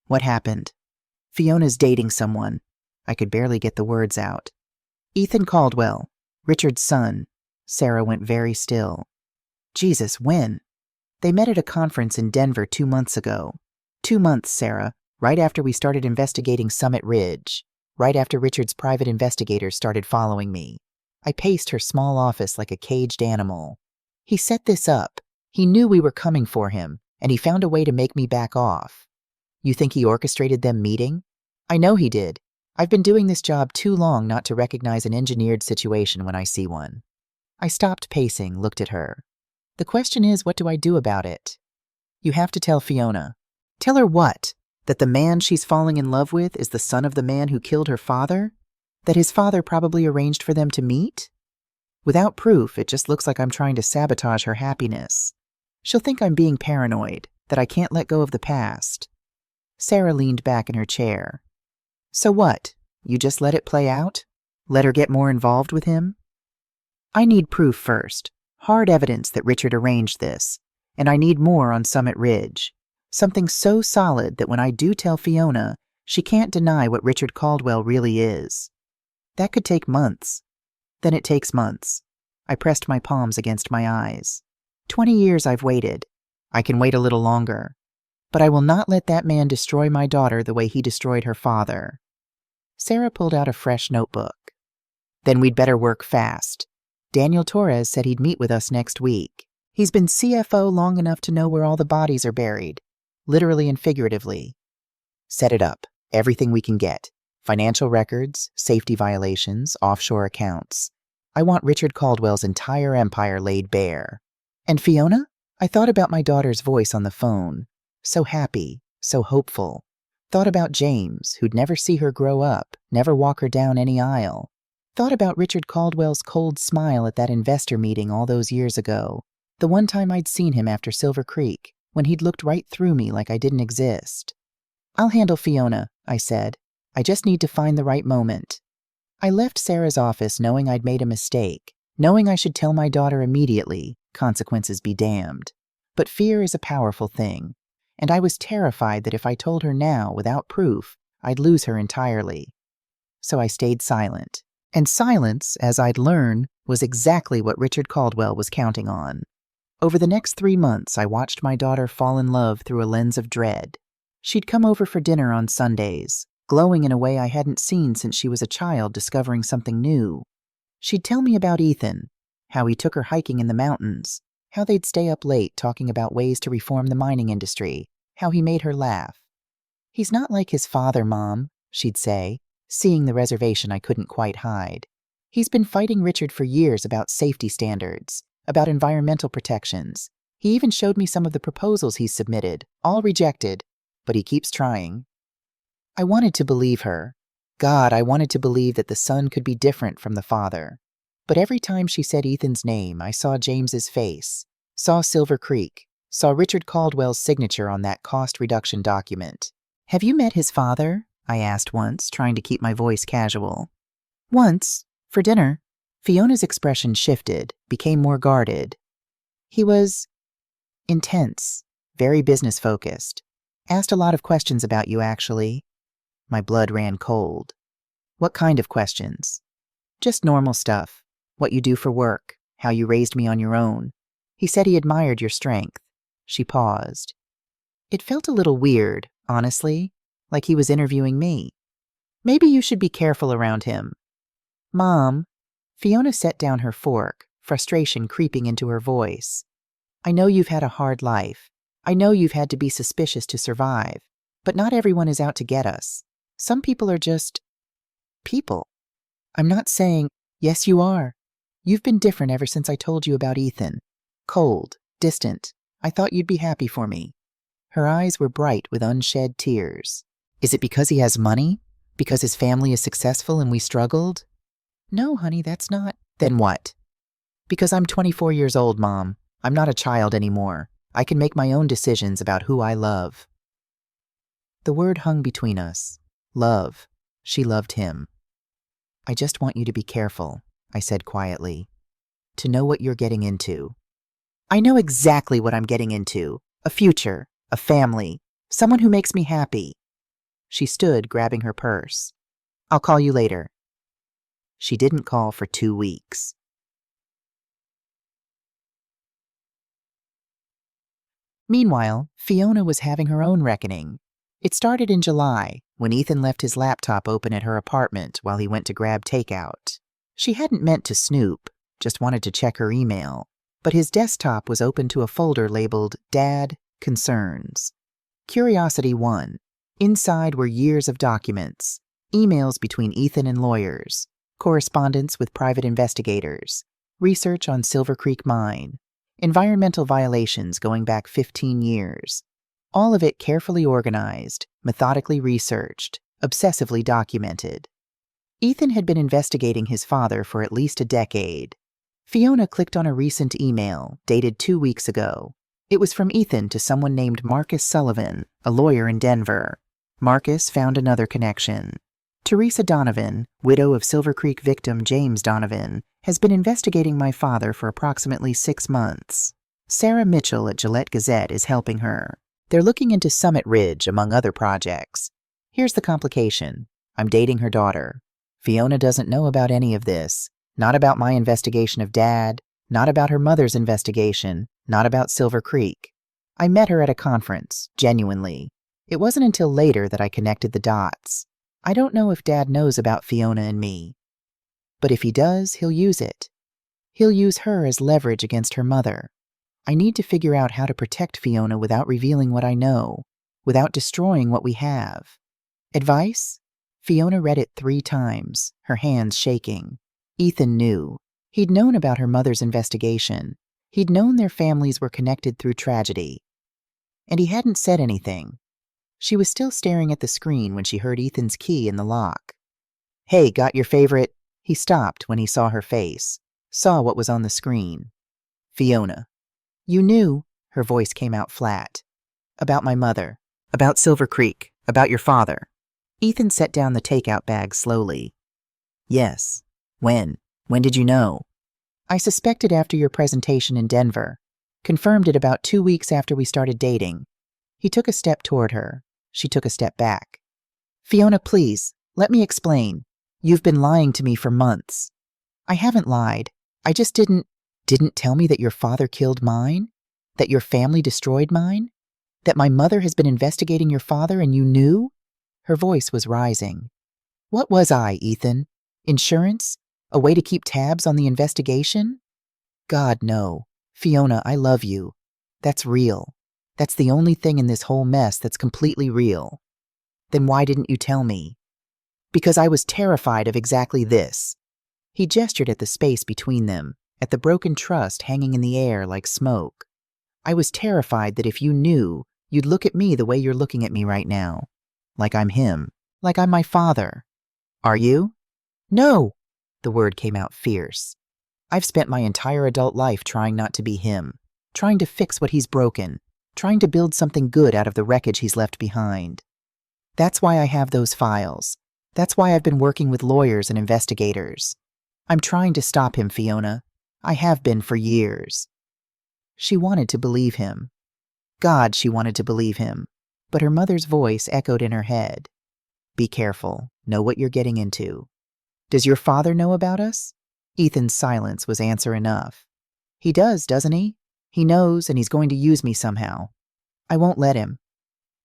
What happened? Fiona's dating someone. I could barely get the words out. Ethan Caldwell, Richard's son. Sarah went very still. Jesus, when? They met at a conference in Denver 2 months ago. 2 months, Sarah, right after we started investigating Summit Ridge. Right after Richard's private investigators started following me. I paced her small office like a caged animal. He set this up. He knew we were coming for him, and he found a way to make me back off. You think he orchestrated them meeting? I know he did. I've been doing this job too long not to recognize an engineered situation when I see one. I stopped pacing, looked at her. The question is, what do I do about it? You have to tell Fiona. Tell her what? That the man she's falling in love with is the son of the man who killed her father? That his father probably arranged for them to meet? Without proof, it just looks like I'm trying to sabotage her happiness. She'll think I'm being paranoid, that I can't let go of the past. Sarah leaned back in her chair. So what? You just let it play out? Let her get more involved with him? I need proof first. Hard evidence that Richard arranged this. And I need more on Summit Ridge. Something so solid that when I do tell Fiona, she can't deny what Richard Caldwell really is. That could take months. Then it takes months. I pressed my palms against my eyes. 20 years I've waited. I can wait a little longer. But I will not let that man destroy my daughter the way he destroyed her father. Sarah pulled out a fresh notebook. Then we'd better work fast. Daniel Torres said he'd meet with us next week. He's been CFO long enough to know where all the bodies are buried, literally and figuratively. Set it up. Everything we can get. Financial records, safety violations, offshore accounts. I want Richard Caldwell's entire empire laid bare. And Fiona? I thought about my daughter's voice on the phone. So happy, so hopeful. Thought about James, who'd never see her grow up, never walk her down any aisle. Thought about Richard Caldwell's cold smile at that investor meeting all those years ago. The one time I'd seen him after Silver Creek, when he'd looked right through me like I didn't exist. I'll handle Fiona, I said. I just need to find the right moment. I left Sarah's office knowing I'd made a mistake, knowing I should tell my daughter immediately, consequences be damned. But fear is a powerful thing, and I was terrified that if I told her now without proof, I'd lose her entirely. So I stayed silent. And silence, as I'd learn, was exactly what Richard Caldwell was counting on. Over the next 3 months, I watched my daughter fall in love through a lens of dread. She'd come over for dinner on Sundays, glowing in a way I hadn't seen since she was a child discovering something new. She'd tell me about Ethan, how he took her hiking in the mountains, how they'd stay up late talking about ways to reform the mining industry, how he made her laugh. He's not like his father, Mom, she'd say, seeing the reservation I couldn't quite hide. He's been fighting Richard for years about safety standards, about environmental protections. He even showed me some of the proposals he's submitted, all rejected, but he keeps trying. I wanted to believe her. God, I wanted to believe that the son could be different from the father. But every time she said Ethan's name, I saw James's face, saw Silver Creek, saw Richard Caldwell's signature on that cost reduction document. Have you met his father? I asked once, trying to keep my voice casual. Once, for dinner. Fiona's expression shifted, became more guarded. He was intense, very business-focused. Asked a lot of questions about you, actually. My blood ran cold. What kind of questions? Just normal stuff. What you do for work, how you raised me on your own. He said he admired your strength. She paused. It felt a little weird, honestly, like he was interviewing me. Maybe you should be careful around him. Mom. Fiona set down her fork, frustration creeping into her voice. I know you've had a hard life. I know you've had to be suspicious to survive. But not everyone is out to get us. Some people are just people. I'm not saying, yes, you are. You've been different ever since I told you about Ethan. Cold, distant. I thought you'd be happy for me. Her eyes were bright with unshed tears. Is it because he has money? Because his family is successful and we struggled? No, honey, that's not. Then what? Because I'm 24 years old, Mom. I'm not a child anymore. I can make my own decisions about who I love. The word hung between us. Love. She loved him. I just want you to be careful, I said quietly. To know what you're getting into. I know exactly what I'm getting into. A future, a family, someone who makes me happy. She stood, grabbing her purse. I'll call you later. She didn't call for 2 weeks. Meanwhile, Fiona was having her own reckoning. It started in July, when Ethan left his laptop open at her apartment while he went to grab takeout. She hadn't meant to snoop, just wanted to check her email, but his desktop was open to a folder labeled Dad Concerns. Curiosity 1. Inside were years of documents, emails between Ethan and lawyers, correspondence with private investigators, research on Silver Creek Mine, environmental violations going back 15 years. All of it carefully organized, methodically researched, obsessively documented. Ethan had been investigating his father for at least a decade. Fiona clicked on a recent email, dated 2 weeks ago. It was from Ethan to someone named Marcus Sullivan, a lawyer in Denver. Marcus found another connection. Teresa Donovan, widow of Silver Creek victim James Donovan, has been investigating my father for approximately 6 months. Sarah Mitchell at Gillette Gazette is helping her. They're looking into Summit Ridge, among other projects. Here's the complication. I'm dating her daughter. Fiona doesn't know about any of this. Not about my investigation of Dad, not about her mother's investigation, not about Silver Creek. I met her at a conference, genuinely. It wasn't until later that I connected the dots. I don't know if Dad knows about Fiona and me. But if he does, he'll use it. He'll use her as leverage against her mother. I need to figure out how to protect Fiona without revealing what I know, without destroying what we have. Advice? Fiona read it 3 times, her hands shaking. Ethan knew. He'd known about her mother's investigation. He'd known their families were connected through tragedy. And he hadn't said anything. She was still staring at the screen when she heard Ethan's key in the lock. Hey, got your favorite? He stopped when he saw her face, saw what was on the screen. Fiona. You knew, her voice came out flat. About my mother, about Silver Creek, about your father. Ethan set down the takeout bag slowly. Yes. When? When did you know? I suspected after your presentation in Denver. Confirmed it about 2 weeks after we started dating. He took a step toward her. She took a step back. Fiona, please, let me explain. You've been lying to me for months. I haven't lied. I just didn't tell me that your father killed mine? That your family destroyed mine? That my mother has been investigating your father and you knew? Her voice was rising. What was I, Ethan? Insurance? A way to keep tabs on the investigation? God, no. Fiona, I love you. That's real. That's the only thing in this whole mess that's completely real. Then why didn't you tell me? Because I was terrified of exactly this. He gestured at the space between them, at the broken trust hanging in the air like smoke. I was terrified that if you knew, you'd look at me the way you're looking at me right now. Like I'm him. Like I'm my father. Are you? No! The word came out fierce. I've spent my entire adult life trying not to be him, trying to fix what he's broken, trying to build something good out of the wreckage he's left behind. That's why I have those files. That's why I've been working with lawyers and investigators. I'm trying to stop him, Fiona. I have been for years. She wanted to believe him. God, she wanted to believe him. But her mother's voice echoed in her head. Be careful. Know what you're getting into. Does your father know about us? Ethan's silence was answer enough. He does, doesn't he? He knows, and he's going to use me somehow. I won't let him.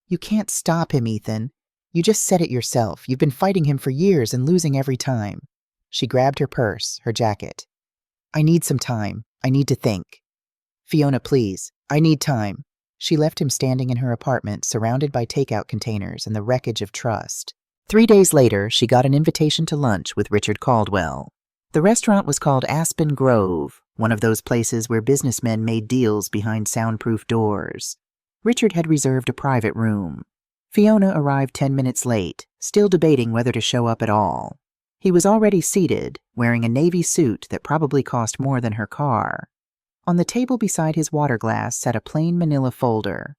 You can't stop him, Ethan. You just said it yourself. You've been fighting him for years and losing every time. She grabbed her purse, her jacket. I need some time. I need to think. Fiona, please. I need time. She left him standing in her apartment, surrounded by takeout containers and the wreckage of trust. 3 days later, she got an invitation to lunch with Richard Caldwell. The restaurant was called Aspen Grove, one of those places where businessmen made deals behind soundproof doors. Richard had reserved a private room. Fiona arrived 10 minutes late, still debating whether to show up at all. He was already seated, wearing a navy suit that probably cost more than her car. On the table beside his water glass sat a plain manila folder.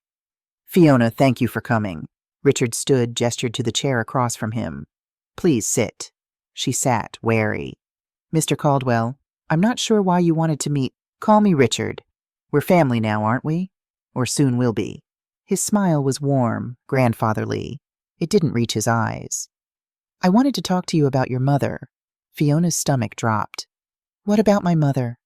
Fiona, thank you for coming. Richard stood, gestured to the chair across from him. "Please sit." She sat, wary. "Mr. Caldwell, I'm not sure why you wanted to meet. Call me Richard. We're family now, aren't we? Or soon will be." His smile was warm, grandfatherly. It didn't reach his eyes. "I wanted to talk to you about your mother." Fiona's stomach dropped. "What about my mother?"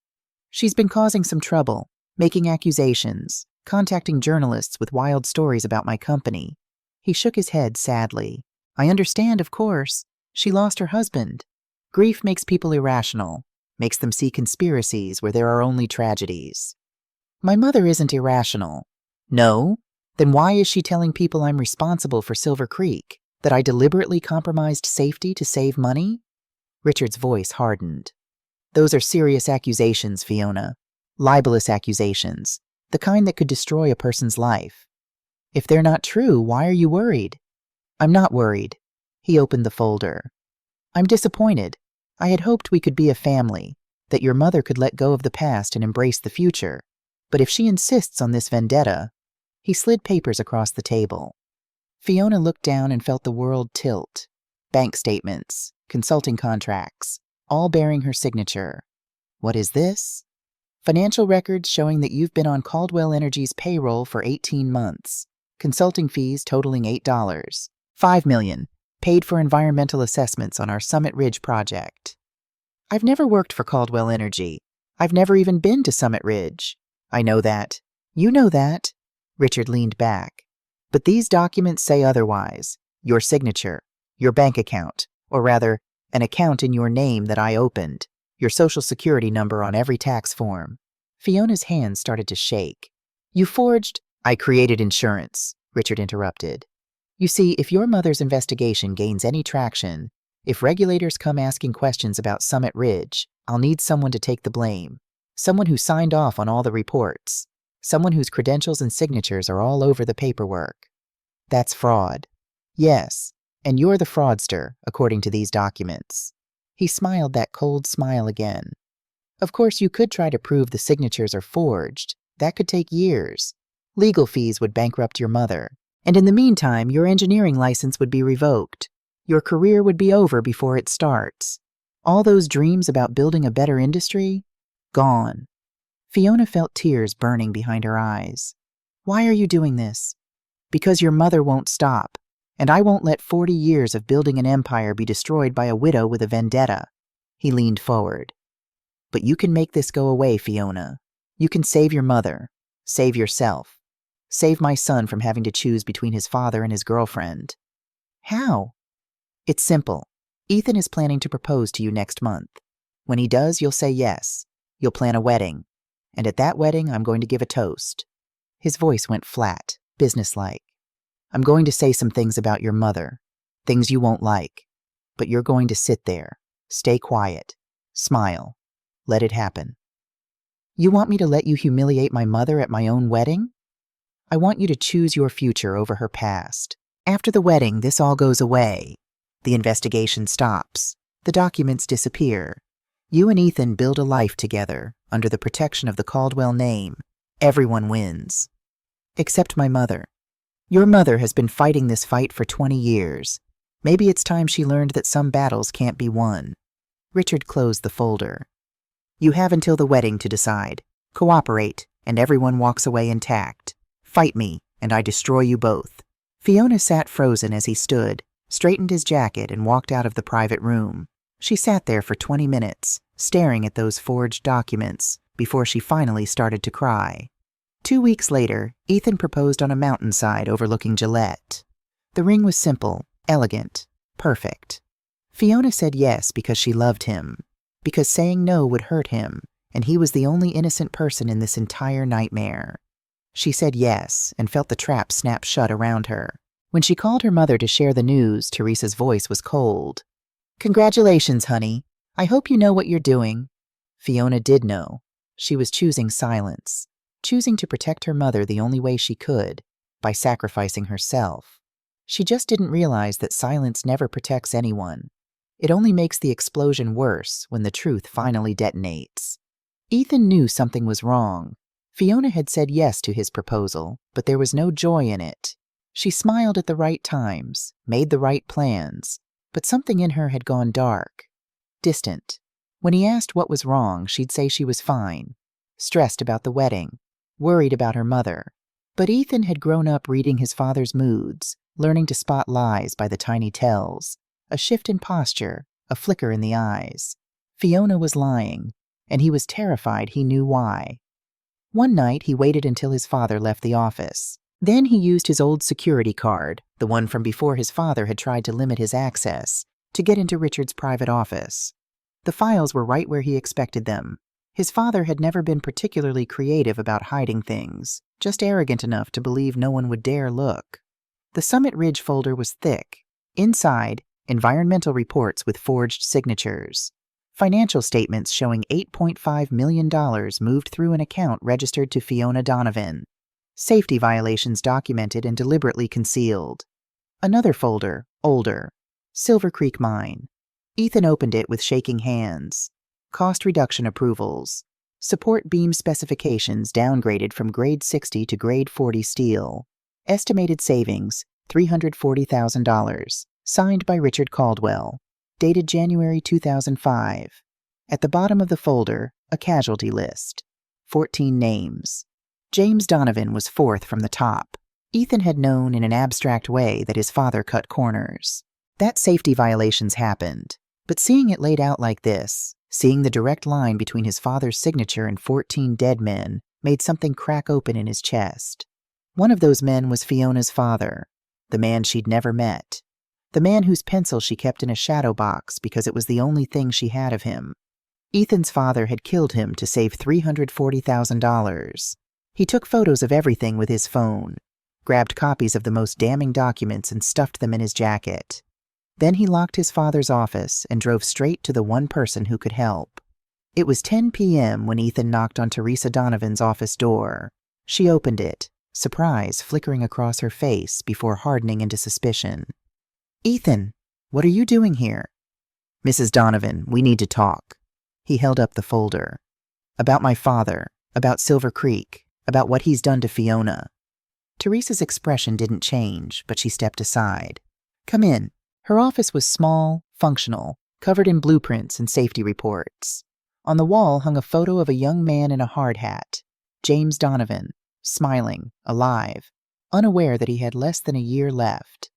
"She's been causing some trouble, making accusations, contacting journalists with wild stories about my company." He shook his head sadly. "I understand, of course. She lost her husband. Grief makes people irrational, makes them see conspiracies where there are only tragedies." "My mother isn't irrational." "No? Then why is she telling people I'm responsible for Silver Creek? That I deliberately compromised safety to save money?" Richard's voice hardened. "Those are serious accusations, Fiona. Libelous accusations. The kind that could destroy a person's life. If they're not true, why are you worried?" "I'm not worried." He opened the folder. "I'm disappointed. I had hoped we could be a family, that your mother could let go of the past and embrace the future. But if she insists on this vendetta..." He slid papers across the table. Fiona looked down and felt the world tilt. Bank statements, consulting contracts, all bearing her signature. What is this? "Financial records showing that you've been on Caldwell Energy's payroll for 18 months. Consulting fees totaling $8. $5 million, paid for environmental assessments on our Summit Ridge project." "I've never worked for Caldwell Energy. I've never even been to Summit Ridge." "I know that." "You know that." Richard leaned back. "But these documents say otherwise. Your signature, your bank account, or rather, an account in your name that I opened, your social security number on every tax form." Fiona's hands started to shake. "You forged—" "I created insurance," Richard interrupted. "You see, if your mother's investigation gains any traction, if regulators come asking questions about Summit Ridge, I'll need someone to take the blame. Someone who signed off on all the reports. Someone whose credentials and signatures are all over the paperwork." "That's fraud." "Yes, and you're the fraudster, according to these documents." He smiled that cold smile again. "Of course, you could try to prove the signatures are forged. That could take years. Legal fees would bankrupt your mother. And in the meantime, your engineering license would be revoked. Your career would be over before it starts. All those dreams about building a better industry? Gone." Fiona felt tears burning behind her eyes. "Why are you doing this?" "Because your mother won't stop, and I won't let 40 years of building an empire be destroyed by a widow with a vendetta." He leaned forward. "But you can make this go away, Fiona. You can save your mother, save yourself, save my son from having to choose between his father and his girlfriend." "How?" "It's simple. Ethan is planning to propose to you next month. When he does, you'll say yes. You'll plan a wedding. And at that wedding, I'm going to give a toast." His voice went flat, businesslike. "I'm going to say some things about your mother, things you won't like. But you're going to sit there, stay quiet, smile, let it happen." "You want me to let you humiliate my mother at my own wedding?" "I want you to choose your future over her past. After the wedding, this all goes away. The investigation stops. The documents disappear. You and Ethan build a life together, under the protection of the Caldwell name. Everyone wins. Except my mother. Your mother has been fighting this fight for 20 years. Maybe it's time she learned that some battles can't be won." Richard closed the folder. "You have until the wedding to decide. Cooperate, and everyone walks away intact. Fight me, and I destroy you both." Fiona sat frozen as he stood, straightened his jacket, and walked out of the private room. She sat there for 20 minutes, staring at those forged documents, before she finally started to cry. 2 weeks later, Ethan proposed on a mountainside overlooking Gillette. The ring was simple, elegant, perfect. Fiona said yes because she loved him, because saying no would hurt him, and he was the only innocent person in this entire nightmare. She said yes and felt the trap snap shut around her. When she called her mother to share the news, Teresa's voice was cold. "Congratulations, honey. I hope you know what you're doing." Fiona did know. She was choosing silence, choosing to protect her mother the only way she could, by sacrificing herself. She just didn't realize that silence never protects anyone. It only makes the explosion worse when the truth finally detonates. Ethan knew something was wrong. Fiona had said yes to his proposal, but there was no joy in it. She smiled at the right times, made the right plans, but something in her had gone dark, distant. When he asked what was wrong, she'd say she was fine, stressed about the wedding, worried about her mother. But Ethan had grown up reading his father's moods, learning to spot lies by the tiny tells, a shift in posture, a flicker in the eyes. Fiona was lying, and he was terrified he knew why. One night, he waited until his father left the office. Then he used his old security card, the one from before his father had tried to limit his access, to get into Richard's private office. The files were right where he expected them. His father had never been particularly creative about hiding things, just arrogant enough to believe no one would dare look. The Summit Ridge folder was thick. Inside, environmental reports with forged signatures. Financial statements showing $8.5 million moved through an account registered to Fiona Donovan. Safety violations documented and deliberately concealed. Another folder, older. Silver Creek Mine. Ethan opened it with shaking hands. Cost reduction approvals. Support beam specifications downgraded from grade 60 to grade 40 steel. Estimated savings, $340,000. Signed by Richard Caldwell. Dated January 2005. At the bottom of the folder, a casualty list. 14 names. James Donovan was fourth from the top. Ethan had known in an abstract way that his father cut corners. That safety violations happened. But seeing it laid out like this, seeing the direct line between his father's signature and 14 dead men, made something crack open in his chest. One of those men was Fiona's father, the man she'd never met. The man whose pencil she kept in a shadow box because it was the only thing she had of him. Ethan's father had killed him to save $340,000. He took photos of everything with his phone, grabbed copies of the most damning documents and stuffed them in his jacket. Then he locked his father's office and drove straight to the one person who could help. It was 10 p.m. when Ethan knocked on Teresa Donovan's office door. She opened it, surprise flickering across her face before hardening into suspicion. "Ethan, what are you doing here?" "Mrs. Donovan, we need to talk." He held up the folder. "About my father, about Silver Creek, about what he's done to Fiona." Teresa's expression didn't change, but she stepped aside. "Come in." Her office was small, functional, covered in blueprints and safety reports. On the wall hung a photo of a young man in a hard hat, James Donovan, smiling, alive, unaware that he had less than a year left.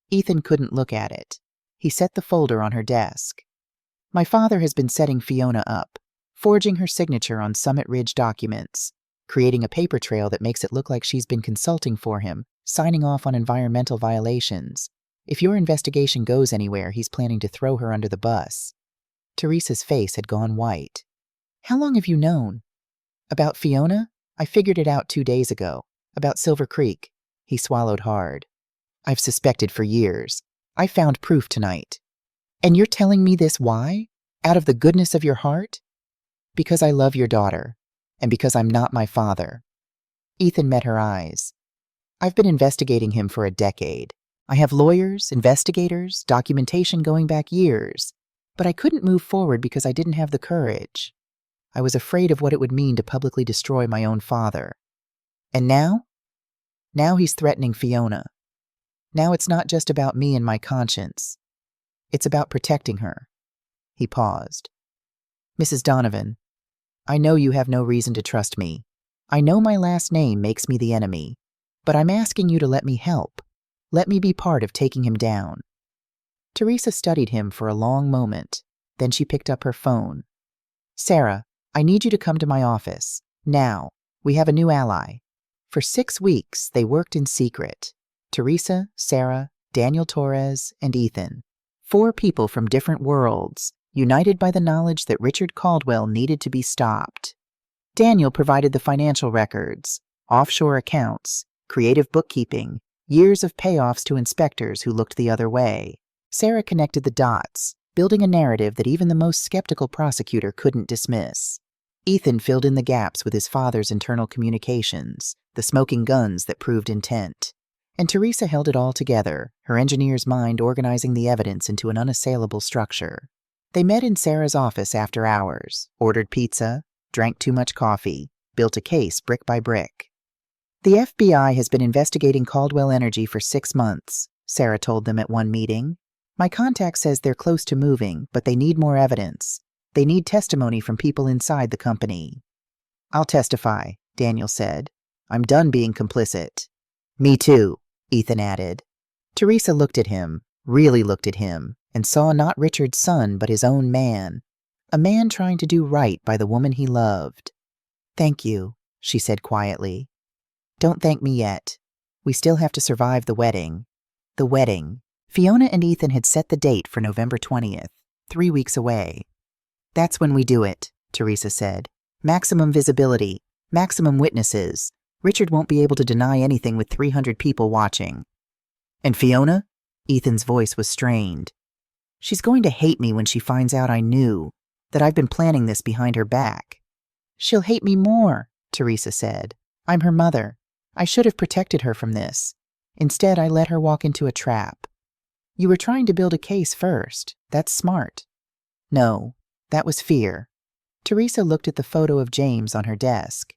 Ethan couldn't look at it. He set the folder on her desk. "My father has been setting Fiona up, forging her signature on Summit Ridge documents, creating a paper trail that makes it look like she's been consulting for him, signing off on environmental violations. If your investigation goes anywhere, he's planning to throw her under the bus." Teresa's face had gone white. "How long have you known?" "About Fiona? I figured it out 2 days ago. About Silver Creek." He swallowed hard. "I've suspected for years. I found proof tonight." "And you're telling me this why? Out of the goodness of your heart?" "Because I love your daughter, and because I'm not my father." Ethan met her eyes. "I've been investigating him for a decade. I have lawyers, investigators, documentation going back years, but I couldn't move forward because I didn't have the courage. I was afraid of what it would mean to publicly destroy my own father. And now? Now he's threatening Fiona. Now it's not just about me and my conscience. It's about protecting her." He paused. "Mrs. Donovan, I know you have no reason to trust me. I know my last name makes me the enemy, but I'm asking you to let me help. Let me be part of taking him down." Teresa studied him for a long moment. Then she picked up her phone. "Sarah, I need you to come to my office. Now. We have a new ally." For 6 weeks, they worked in secret. Teresa, Sarah, Daniel Torres, and Ethan. 4 people from different worlds, united by the knowledge that Richard Caldwell needed to be stopped. Daniel provided the financial records, offshore accounts, creative bookkeeping, years of payoffs to inspectors who looked the other way. Sarah connected the dots, building a narrative that even the most skeptical prosecutor couldn't dismiss. Ethan filled in the gaps with his father's internal communications, the smoking guns that proved intent. And Teresa held it all together, her engineer's mind organizing the evidence into an unassailable structure. They met in Sarah's office after hours, ordered pizza, drank too much coffee, built a case brick by brick. The FBI has been investigating Caldwell Energy for 6 months, Sarah told them at one meeting. My contact says they're close to moving, but they need more evidence. They need testimony from people inside the company. I'll testify, Daniel said. I'm done being complicit. Me too, Ethan added. Teresa looked at him, really looked at him, and saw not Richard's son but his own man, a man trying to do right by the woman he loved. Thank you, she said quietly. Don't thank me yet. We still have to survive the wedding. The wedding. Fiona and Ethan had set the date for November 20th, 3 weeks away. That's when we do it, Teresa said. Maximum visibility, maximum witnesses. Richard won't be able to deny anything with 300 people watching. And Fiona? Ethan's voice was strained. She's going to hate me when she finds out I knew, that I've been planning this behind her back. She'll hate me more, Teresa said. I'm her mother. I should have protected her from this. Instead, I let her walk into a trap. You were trying to build a case first. That's smart. No, that was fear. Teresa looked at the photo of James on her desk.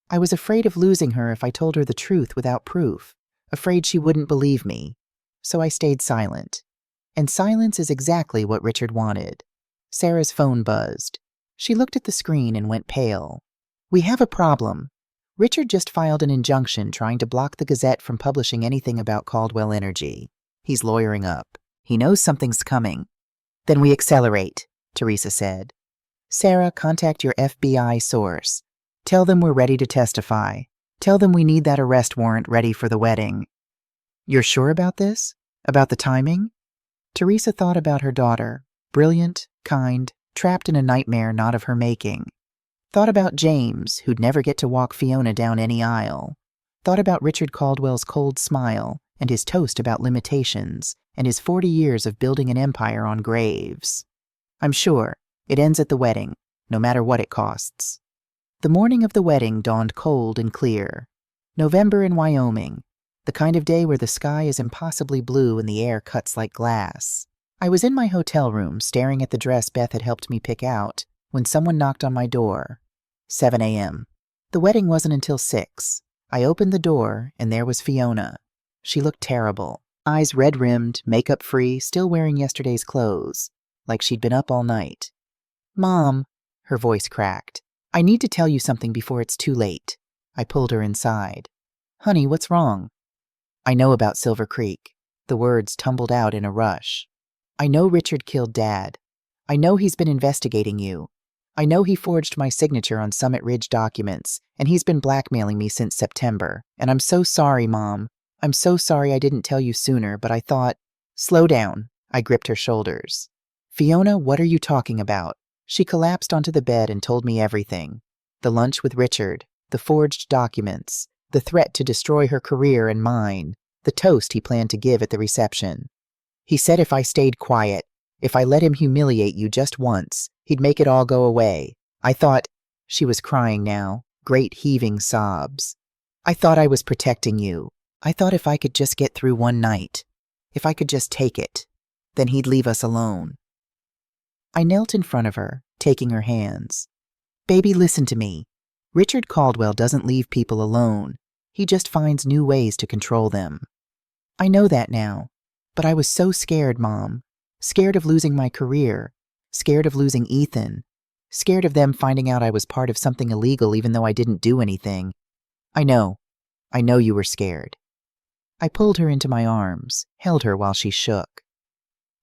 I was afraid of losing her if I told her the truth without proof, afraid she wouldn't believe me. So I stayed silent. And silence is exactly what Richard wanted. Sarah's phone buzzed. She looked at the screen and went pale. We have a problem. Richard just filed an injunction trying to block the Gazette from publishing anything about Caldwell Energy. He's lawyering up. He knows something's coming. Then we accelerate, Teresa said. Sarah, contact your FBI source. Tell them we're ready to testify. Tell them we need that arrest warrant ready for the wedding. You're sure about this? About the timing? Teresa thought about her daughter, brilliant, kind, trapped in a nightmare not of her making. Thought about James, who'd never get to walk Fiona down any aisle. Thought about Richard Caldwell's cold smile and his toast about limitations and his 40 years of building an empire on graves. I'm sure it ends at the wedding, no matter what it costs. The morning of the wedding dawned cold and clear. November in Wyoming, the kind of day where the sky is impossibly blue and the air cuts like glass. I was in my hotel room staring at the dress Beth had helped me pick out when someone knocked on my door. 7 a.m. The wedding wasn't until 6. I opened the door, and there was Fiona. She looked terrible. Eyes red-rimmed, makeup-free, still wearing yesterday's clothes, like she'd been up all night. Mom, her voice cracked. I need to tell you something before it's too late. I pulled her inside. Honey, what's wrong? I know about Silver Creek. The words tumbled out in a rush. I know Richard killed Dad. I know he's been investigating you. I know he forged my signature on Summit Ridge documents, and he's been blackmailing me since September. And I'm so sorry, Mom. I'm so sorry I didn't tell you sooner, but I thought... Slow down. I gripped her shoulders. Fiona, what are you talking about? She collapsed onto the bed and told me everything. The lunch with Richard, the forged documents, the threat to destroy her career and mine, the toast he planned to give at the reception. He said if I stayed quiet, if I let him humiliate you just once, he'd make it all go away. I thought... She was crying now, great heaving sobs. I thought I was protecting you. I thought if I could just get through one night, if I could just take it, then he'd leave us alone. I knelt in front of her, taking her hands. Baby, listen to me. Richard Caldwell doesn't leave people alone. He just finds new ways to control them. I know that now, but I was so scared, Mom. Scared of losing my career. Scared of losing Ethan. Scared of them finding out I was part of something illegal even though I didn't do anything. I know you were scared. I pulled her into my arms, held her while she shook.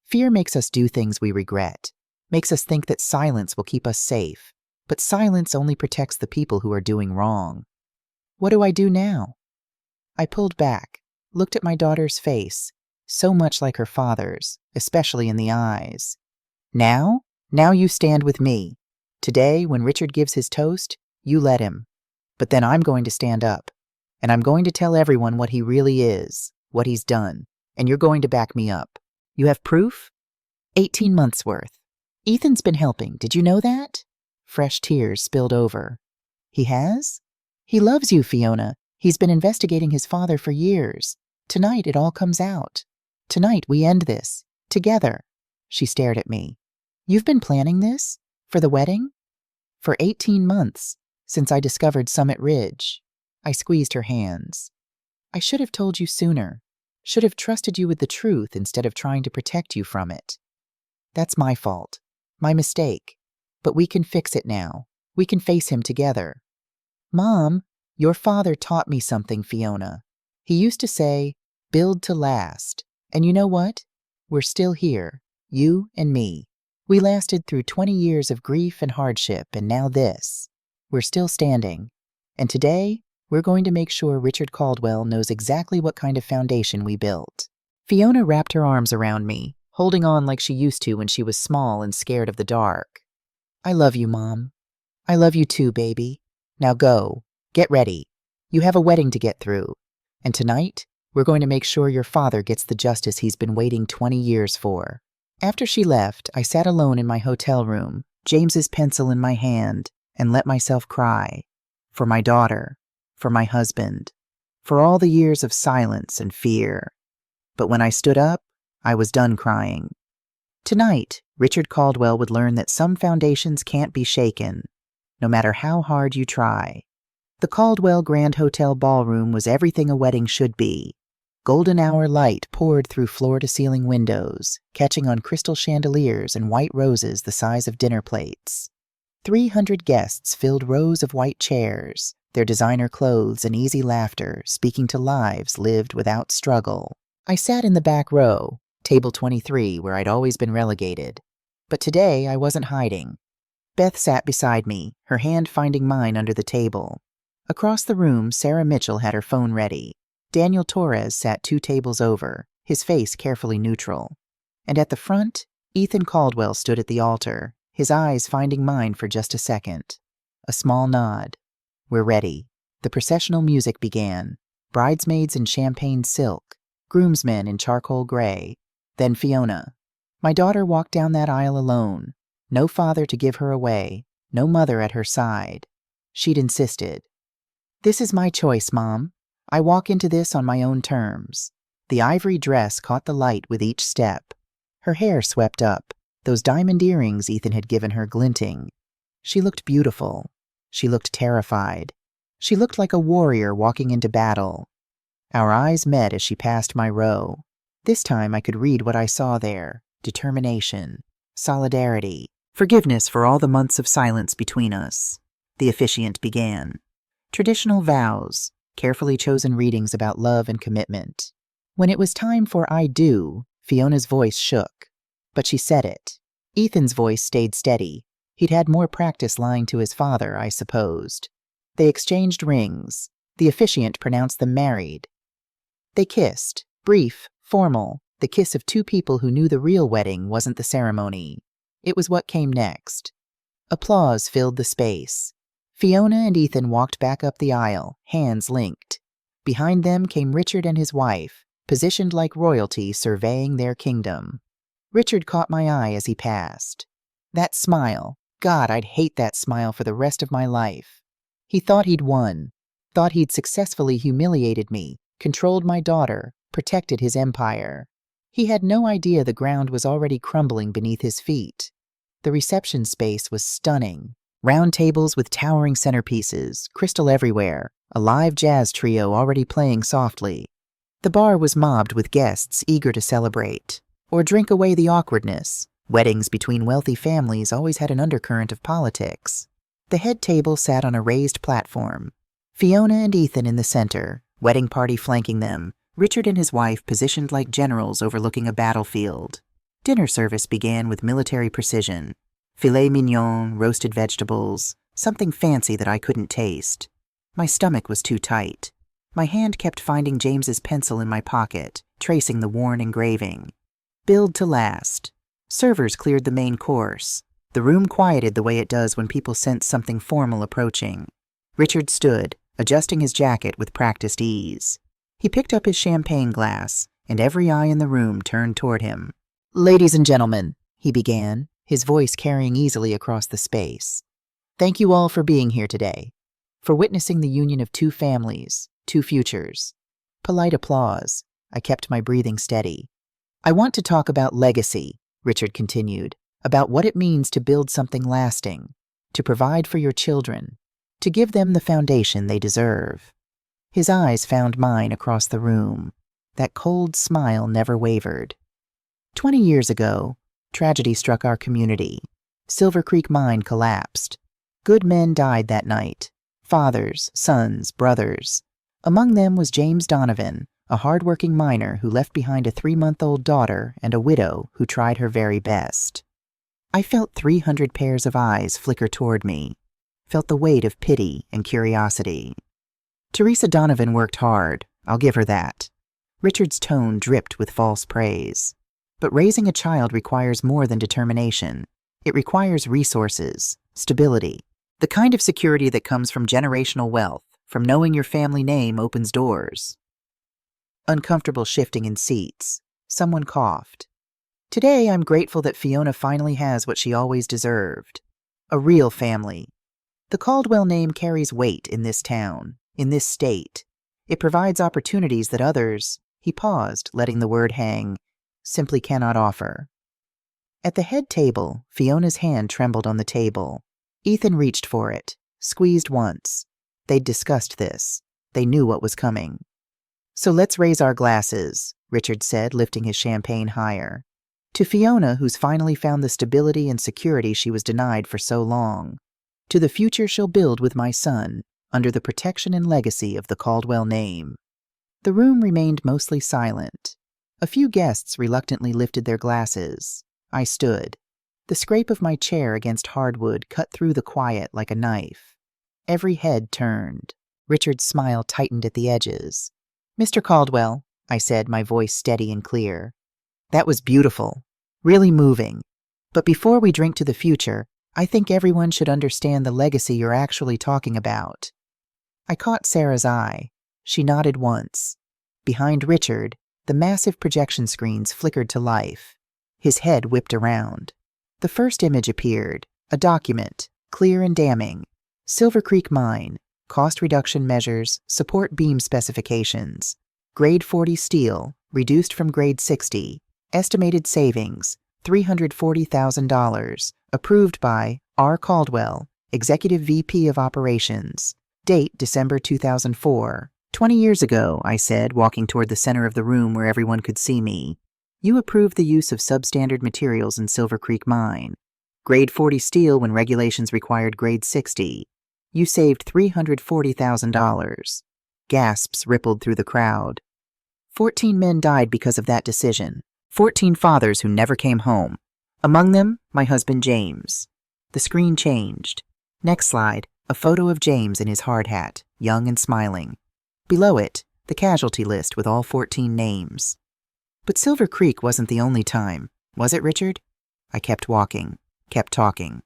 Fear makes us do things we regret, makes us think that silence will keep us safe, but silence only protects the people who are doing wrong. What do I do now? I pulled back, looked at my daughter's face, so much like her father's, especially in the eyes. Now? Now you stand with me. Today, when Richard gives his toast, you let him. But then I'm going to stand up. And I'm going to tell everyone what he really is, what he's done, and you're going to back me up. You have proof? 18 months worth. Ethan's been helping, did you know that? Fresh tears spilled over. He has? He loves you, Fiona. He's been investigating his father for years. Tonight it all comes out. Tonight we end this. Together. She stared at me. You've been planning this? For the wedding? For 18 months, since I discovered Summit Ridge. I squeezed her hands. I should have told you sooner. Should have trusted you with the truth instead of trying to protect you from it. That's my fault. My mistake. But we can fix it now. We can face him together. Mom, your father taught me something, Fiona. He used to say, build to last. And you know what? We're still here. You and me. We lasted through 20 years of grief and hardship, and now this. We're still standing. And today, we're going to make sure Richard Caldwell knows exactly what kind of foundation we built. Fiona wrapped her arms around me, holding on like she used to when she was small and scared of the dark. I love you, Mom. I love you too, baby. Now go. Get ready. You have a wedding to get through. And tonight, we're going to make sure your father gets the justice he's been waiting 20 years for. After she left, I sat alone in my hotel room, James's pencil in my hand, and let myself cry. For my daughter. For my husband. For all the years of silence and fear. But when I stood up, I was done crying. Tonight, Richard Caldwell would learn that some foundations can't be shaken, no matter how hard you try. The Caldwell Grand Hotel ballroom was everything a wedding should be. Golden hour light poured through floor-to-ceiling windows, catching on crystal chandeliers and white roses the size of dinner plates. 300 guests filled rows of white chairs, their designer clothes and easy laughter speaking to lives lived without struggle. I sat in the back row, table 23, where I'd always been relegated. But today I wasn't hiding. Beth sat beside me, her hand finding mine under the table. Across the room, Sarah Mitchell had her phone ready. Daniel Torres sat 2 tables over, his face carefully neutral. And at the front, Ethan Caldwell stood at the altar, his eyes finding mine for just a second. A small nod. We're ready. The processional music began. Bridesmaids in champagne silk, groomsmen in charcoal gray. Then Fiona. My daughter walked down that aisle alone. No father to give her away, no mother at her side. She'd insisted. This is my choice, Mom. I walk into this on my own terms. The ivory dress caught the light with each step. Her hair swept up, those diamond earrings Ethan had given her glinting. She looked beautiful. She looked terrified. She looked like a warrior walking into battle. Our eyes met as she passed my row. This time I could read what I saw there: determination, solidarity, forgiveness for all the months of silence between us. The officiant began. Traditional vows, carefully chosen readings about love and commitment. When it was time for I do, Fiona's voice shook. But she said it. Ethan's voice stayed steady. He'd had more practice lying to his father, I supposed. They exchanged rings. The officiant pronounced them married. They kissed, brief, formal, the kiss of 2 people who knew the real wedding wasn't the ceremony. It was what came next. Applause filled the space. Fiona and Ethan walked back up the aisle, hands linked. Behind them came Richard and his wife, positioned like royalty surveying their kingdom. Richard caught my eye as he passed. That smile, God, I'd hate that smile for the rest of my life. He thought he'd won, thought he'd successfully humiliated me, controlled my daughter, protected his empire. He had no idea the ground was already crumbling beneath his feet. The reception space was stunning. Round tables with towering centerpieces, crystal everywhere, a live jazz trio already playing softly. The bar was mobbed with guests eager to celebrate, or drink away the awkwardness. Weddings between wealthy families always had an undercurrent of politics. The head table sat on a raised platform. Fiona and Ethan in the center, wedding party flanking them, Richard and his wife positioned like generals overlooking a battlefield. Dinner service began with military precision. Filet mignon, roasted vegetables, something fancy that I couldn't taste. My stomach was too tight. My hand kept finding James's pencil in my pocket, tracing the worn engraving. Build to last. Servers cleared the main course. The room quieted the way it does when people sense something formal approaching. Richard stood, adjusting his jacket with practiced ease. He picked up his champagne glass, and every eye in the room turned toward him. Ladies and gentlemen, he began, his voice carrying easily across the space. Thank you all for being here today, for witnessing the union of 2 families, 2 futures. Polite applause. I kept my breathing steady. I want to talk about legacy, Richard continued, about what it means to build something lasting, to provide for your children, to give them the foundation they deserve. His eyes found mine across the room. That cold smile never wavered. 20 years ago, tragedy struck our community. Silver Creek Mine collapsed. Good men died that night. Fathers, sons, brothers. Among them was James Donovan, a hard-working miner who left behind a 3-month-old daughter and a widow who tried her very best. I felt 300 pairs of eyes flicker toward me, felt the weight of pity and curiosity. Teresa Donovan worked hard, I'll give her that. Richard's tone dripped with false praise. But raising a child requires more than determination. It requires resources, stability, the kind of security that comes from generational wealth, from knowing your family name opens doors. Uncomfortable shifting in seats. Someone coughed. Today, I'm grateful that Fiona finally has what she always deserved. A real family. The Caldwell name carries weight in this town, in this state. It provides opportunities that others, he paused, letting the word hang, simply cannot offer. At the head table, Fiona's hand trembled on the table. Ethan reached for it, squeezed once. They'd discussed this. They knew what was coming. So let's raise our glasses, Richard said, lifting his champagne higher. To Fiona, who's finally found the stability and security she was denied for so long. To the future she'll build with my son, under the protection and legacy of the Caldwell name. The room remained mostly silent. A few guests reluctantly lifted their glasses. I stood. The scrape of my chair against hardwood cut through the quiet like a knife. Every head turned. Richard's smile tightened at the edges. Mr. Caldwell, I said, my voice steady and clear. That was beautiful, really moving. But before we drink to the future, I think everyone should understand the legacy you're actually talking about. I caught Sarah's eye. She nodded once. Behind Richard, the massive projection screens flickered to life. His head whipped around. The first image appeared, a document, clear and damning. Silver Creek Mine, cost reduction measures, support beam specifications. Grade 40 steel, reduced from grade 60. Estimated savings, $340,000. Approved by R. Caldwell, Executive VP of Operations. Date December 2004. 20 years ago, I said, walking toward the center of the room where everyone could see me. You approved the use of substandard materials in Silver Creek Mine. Grade 40 steel when regulations required grade 60. You saved $340,000. Gasps rippled through the crowd. 14 men died because of that decision. 14 fathers who never came home. Among them, my husband James. The screen changed. Next slide, a photo of James in his hard hat, young and smiling. Below it, the casualty list with all 14 names. But Silver Creek wasn't the only time, was it, Richard? I kept walking, kept talking.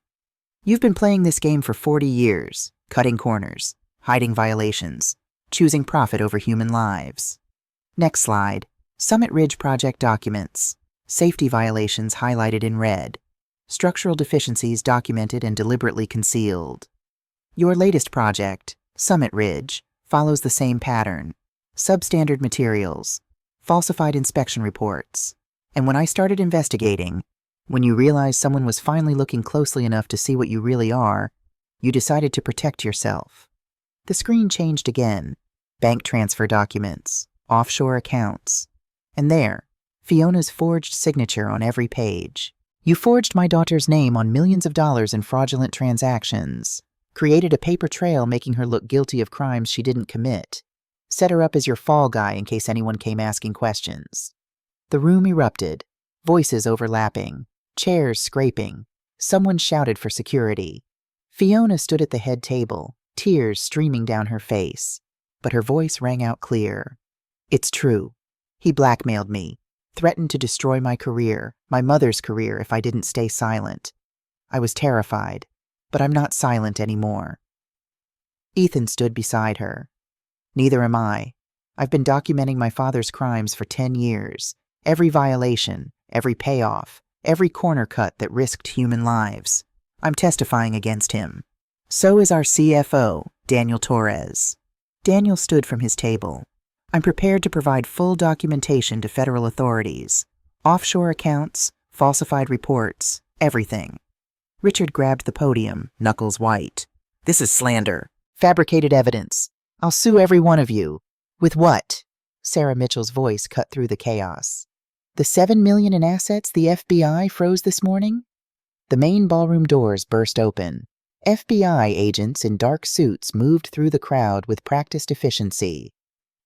You've been playing this game for 40 years, cutting corners, hiding violations, choosing profit over human lives. Next slide, Summit Ridge Project documents, safety violations highlighted in red, structural deficiencies documented and deliberately concealed. Your latest project, Summit Ridge, follows the same pattern. Substandard materials, falsified inspection reports. And when I started investigating, when you realized someone was finally looking closely enough to see what you really are, you decided to protect yourself. The screen changed again. Bank transfer documents, offshore accounts. And there, Fiona's forged signature on every page. You forged my daughter's name on millions of dollars in fraudulent transactions, created a paper trail making her look guilty of crimes she didn't commit, set her up as your fall guy in case anyone came asking questions. The room erupted, voices overlapping, chairs scraping. Someone shouted for security. Fiona stood at the head table, tears streaming down her face, but her voice rang out clear. It's true. He blackmailed me, threatened to destroy my career, my mother's career, if I didn't stay silent. I was terrified, but I'm not silent anymore. Ethan stood beside her. Neither am I. I've been documenting my father's crimes for 10 years. Every violation, every payoff, every corner cut that risked human lives. I'm testifying against him. So is our CFO, Daniel Torres. Daniel stood from his table. I'm prepared to provide full documentation to federal authorities. Offshore accounts, falsified reports, everything. Richard grabbed the podium, knuckles white. This is slander. Fabricated evidence. I'll sue every one of you. With what? Sarah Mitchell's voice cut through the chaos. The $7 million in assets the FBI froze this morning? The main ballroom doors burst open. FBI agents in dark suits moved through the crowd with practiced efficiency.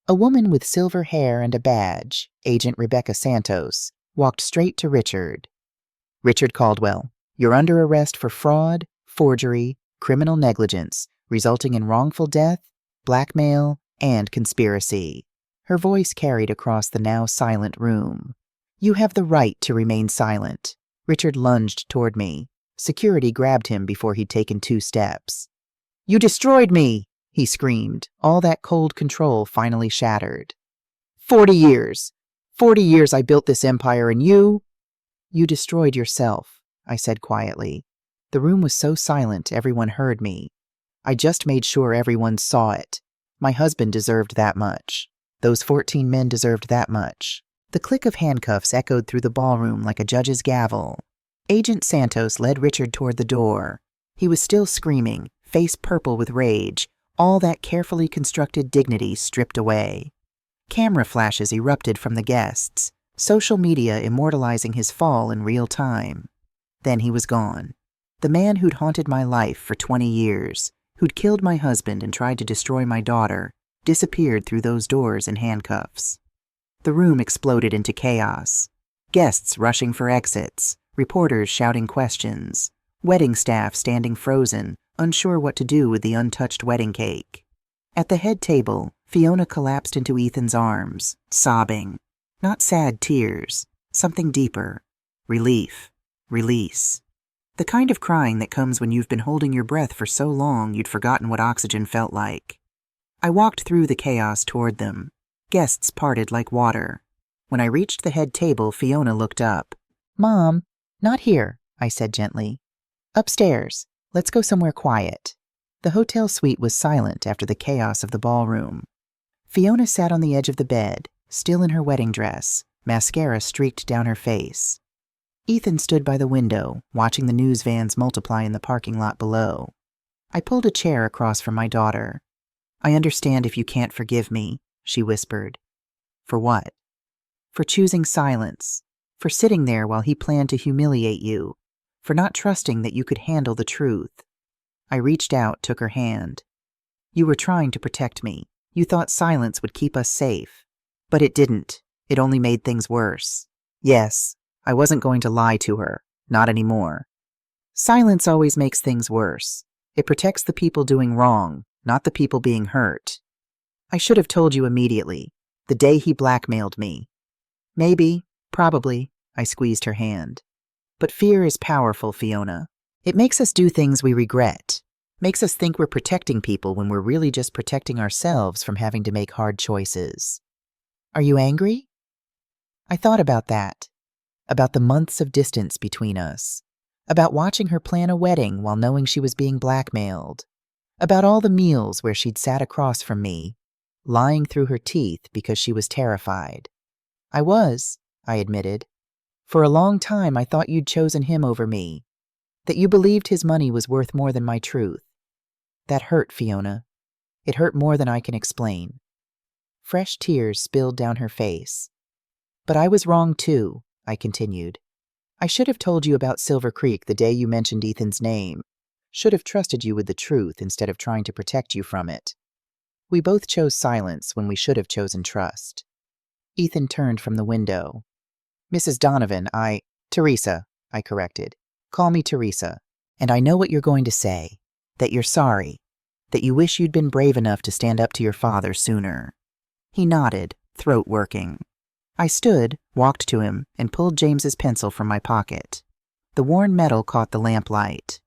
A woman with silver hair and a badge, Agent Rebecca Santos, walked straight to Richard. Richard Caldwell, you're under arrest for fraud, forgery, criminal negligence, resulting in wrongful death, blackmail, and conspiracy. Her voice carried across the now silent room. You have the right to remain silent. Richard lunged toward me. Security grabbed him before he'd taken 2 steps. You destroyed me, he screamed, all that cold control finally shattered. 40 years. 40 years I built this empire and you destroyed yourself, I said quietly. The room was so silent everyone heard me. I just made sure everyone saw it. My husband deserved that much. Those 14 men deserved that much. The click of handcuffs echoed through the ballroom like a judge's gavel. Agent Santos led Richard toward the door. He was still screaming, face purple with rage, all that carefully constructed dignity stripped away. Camera flashes erupted from the guests, social media immortalizing his fall in real time. Then he was gone. The man who'd haunted my life for 20 years, who'd killed my husband and tried to destroy my daughter, disappeared through those doors in handcuffs. The room exploded into chaos. Guests rushing for exits, reporters shouting questions, wedding staff standing frozen, unsure what to do with the untouched wedding cake. At the head table, Fiona collapsed into Ethan's arms, sobbing. Not sad tears, something deeper. Relief. Release. The kind of crying that comes when you've been holding your breath for so long you'd forgotten what oxygen felt like. I walked through the chaos toward them. Guests parted like water. When I reached the head table, Fiona looked up. Mom, not here, I said gently. Upstairs. Let's go somewhere quiet. The hotel suite was silent after the chaos of the ballroom. Fiona sat on the edge of the bed, still in her wedding dress, mascara streaked down her face. Ethan stood by the window, watching the news vans multiply in the parking lot below. I pulled a chair across from my daughter. I understand if you can't forgive me, she whispered. For what? For choosing silence. For sitting there while he planned to humiliate you. For not trusting that you could handle the truth. I reached out, took her hand. You were trying to protect me. You thought silence would keep us safe. But it didn't. It only made things worse. Yes, I wasn't going to lie to her. Not anymore. Silence always makes things worse. It protects the people doing wrong, not the people being hurt. I should have told you immediately, the day he blackmailed me. Maybe, probably, I squeezed her hand. But fear is powerful, Fiona. It makes us do things we regret. Makes us think we're protecting people when we're really just protecting ourselves from having to make hard choices. Are you angry? I thought about that. About the months of distance between us. About watching her plan a wedding while knowing she was being blackmailed. About all the meals where she'd sat across from me, lying through her teeth because she was terrified. I admitted. For a long time I thought you'd chosen him over me. That you believed his money was worth more than my truth. That hurt, Fiona. It hurt more than I can explain. Fresh tears spilled down her face. But I was wrong too, I continued. I should have told you about Silver Creek the day you mentioned Ethan's name. Should have trusted you with the truth instead of trying to protect you from it. We both chose silence when we should have chosen trust. Ethan turned from the window. Mrs. Donovan, Teresa, I corrected. Call me Teresa. And I know what you're going to say. That you're sorry. That you wish you'd been brave enough to stand up to your father sooner. He nodded, throat working. I stood, walked to him, and pulled James's pencil from my pocket. The worn metal caught the lamplight.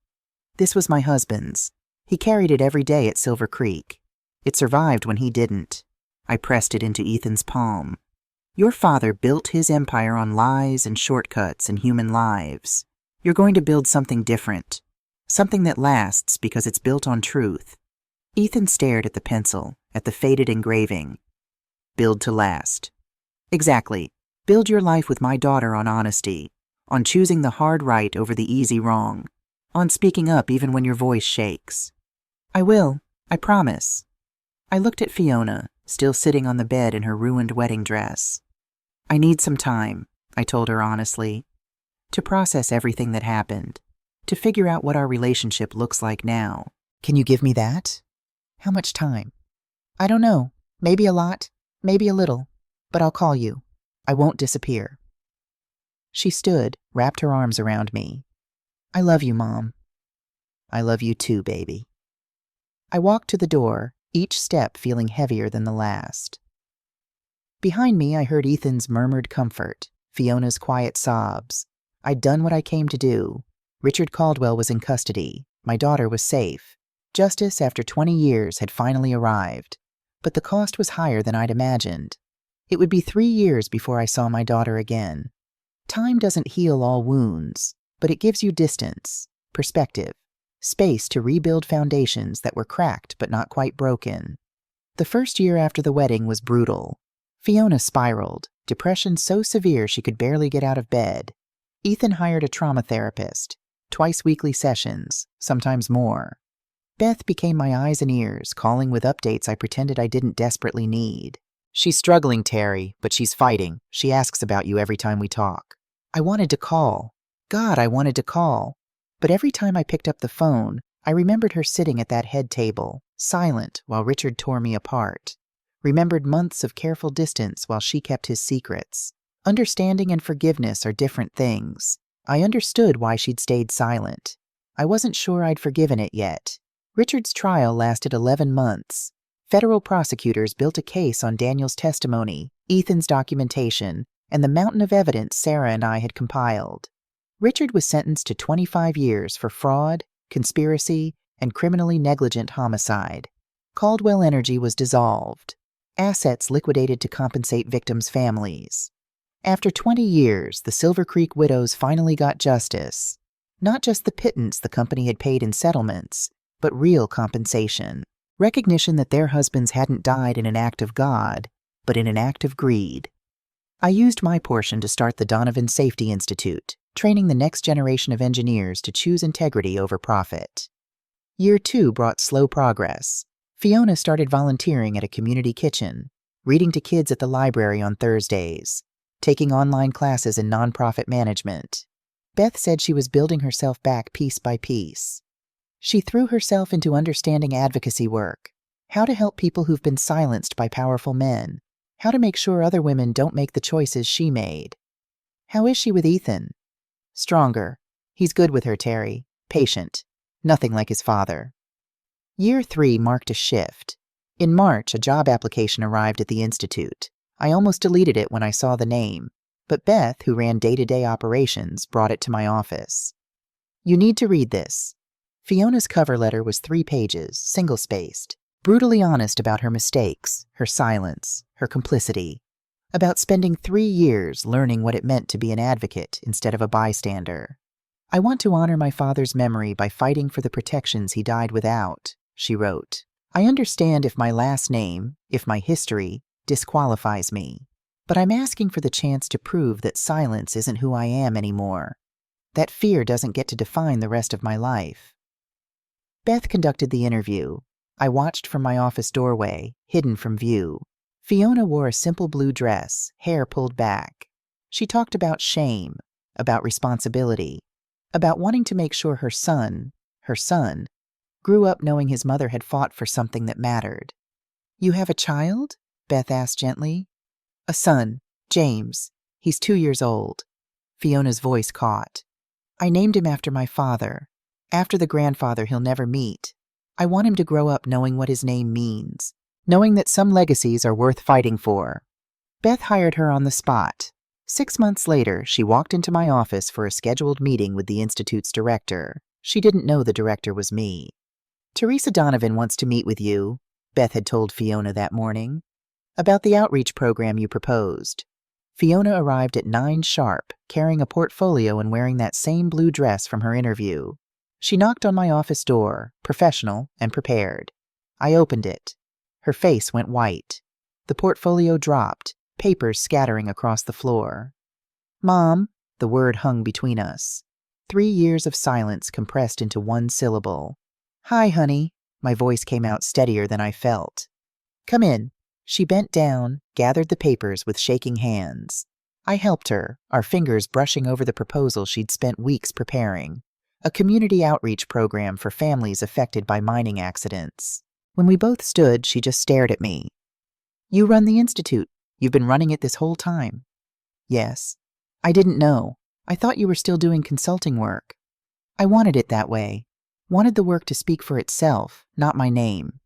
This was my husband's. He carried it every day at Silver Creek. It survived when he didn't. I pressed it into Ethan's palm. Your father built his empire on lies and shortcuts and human lives. You're going to build something different. Something that lasts because it's built on truth. Ethan stared at the pencil, at the faded engraving. Build to last. Exactly. Build your life with my daughter on honesty, on choosing the hard right over the easy wrong, on speaking up even when your voice shakes. I will. I promise. I looked at Fiona, still sitting on the bed in her ruined wedding dress. I need some time, I told her honestly, to process everything that happened, to figure out what our relationship looks like now. Can you give me that? How much time? I don't know. Maybe a lot, maybe a little, but I'll call you. I won't disappear. She stood, wrapped her arms around me. I love you, Mom. I love you too, baby. I walked to the door, each step feeling heavier than the last. Behind me, I heard Ethan's murmured comfort, Fiona's quiet sobs. I'd done what I came to do. Richard Caldwell was in custody. My daughter was safe. Justice, after 20 years, had finally arrived. But the cost was higher than I'd imagined. It would be 3 years before I saw my daughter again. Time doesn't heal all wounds, but it gives you distance, perspective, space to rebuild foundations that were cracked but not quite broken. The first year after the wedding was brutal. Fiona spiraled, depression so severe she could barely get out of bed. Ethan hired a trauma therapist, twice weekly sessions, sometimes more. Beth became my eyes and ears, calling with updates I pretended I didn't desperately need. She's struggling, Terry, but she's fighting. She asks about you every time we talk. I wanted to call. God, I wanted to call. But every time I picked up the phone, I remembered her sitting at that head table, silent while Richard tore me apart. Remembered months of careful distance while she kept his secrets. Understanding and forgiveness are different things. I understood why she'd stayed silent. I wasn't sure I'd forgiven it yet. Richard's trial lasted 11 months. Federal prosecutors built a case on Daniel's testimony, Ethan's documentation, and the mountain of evidence Sarah and I had compiled. Richard was sentenced to 25 years for fraud, conspiracy, and criminally negligent homicide. Caldwell Energy was dissolved. Assets liquidated to compensate victims' families. After 20 years, the Silver Creek widows finally got justice. Not just the pittance the company had paid in settlements, but real compensation. Recognition that their husbands hadn't died in an act of God, but in an act of greed. I used my portion to start the Donovan Safety Institute, training the next generation of engineers to choose integrity over profit. Year 2 brought slow progress. Fiona started volunteering at a community kitchen, reading to kids at the library on Thursdays, taking online classes in nonprofit management. Beth said she was building herself back piece by piece. She threw herself into understanding advocacy work, how to help people who've been silenced by powerful men, how to make sure other women don't make the choices she made. How is she with Ethan? Stronger. He's good with her, Terry. Patient. Nothing like his father. Year 3 marked a shift. In March, a job application arrived at the Institute. I almost deleted it when I saw the name, but Beth, who ran day-to-day operations, brought it to my office. You need to read this. Fiona's cover letter was 3 pages, single-spaced, brutally honest about her mistakes, her silence, her complicity, about spending 3 years learning what it meant to be an advocate instead of a bystander. I want to honor my father's memory by fighting for the protections he died without, she wrote. I understand if my last name, if my history, disqualifies me, but I'm asking for the chance to prove that silence isn't who I am anymore. That fear doesn't get to define the rest of my life. Beth conducted the interview. I watched from my office doorway, hidden from view. Fiona wore a simple blue dress, hair pulled back. She talked about shame, about responsibility, about wanting to make sure her son, grew up knowing his mother had fought for something that mattered. You have a child? Beth asked gently. A son, James. He's 2 years old. Fiona's voice caught. I named him after my father. After the grandfather he'll never meet. I want him to grow up knowing what his name means, knowing that some legacies are worth fighting for. Beth hired her on the spot. 6 months later, she walked into my office for a scheduled meeting with the Institute's director. She didn't know the director was me. Teresa Donovan wants to meet with you, Beth had told Fiona that morning, about the outreach program you proposed. Fiona arrived at 9 sharp, carrying a portfolio and wearing that same blue dress from her interview. She knocked on my office door, professional and prepared. I opened it. Her face went white. The portfolio dropped, papers scattering across the floor. Mom, the word hung between us. 3 years of silence compressed into one syllable. Hi, honey. My voice came out steadier than I felt. Come in. She bent down, gathered the papers with shaking hands. I helped her, our fingers brushing over the proposal she'd spent weeks preparing. A community outreach program for families affected by mining accidents. When we both stood, she just stared at me. You run the institute. You've been running it this whole time. Yes. I didn't know. I thought you were still doing consulting work. I wanted it that way. Wanted the work to speak for itself, not my name.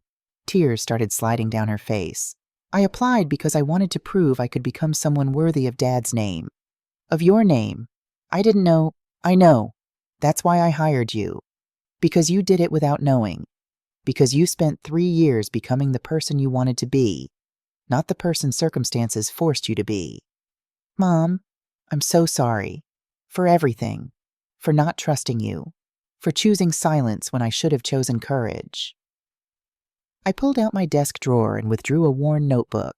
Tears started sliding down her face. I applied because I wanted to prove I could become someone worthy of Dad's name. Of your name. I didn't know. I know. That's why I hired you. Because you did it without knowing. Because you spent 3 years becoming the person you wanted to be, not the person circumstances forced you to be. Mom, I'm so sorry. For everything. For not trusting you. For choosing silence when I should have chosen courage. I pulled out my desk drawer and withdrew a worn notebook.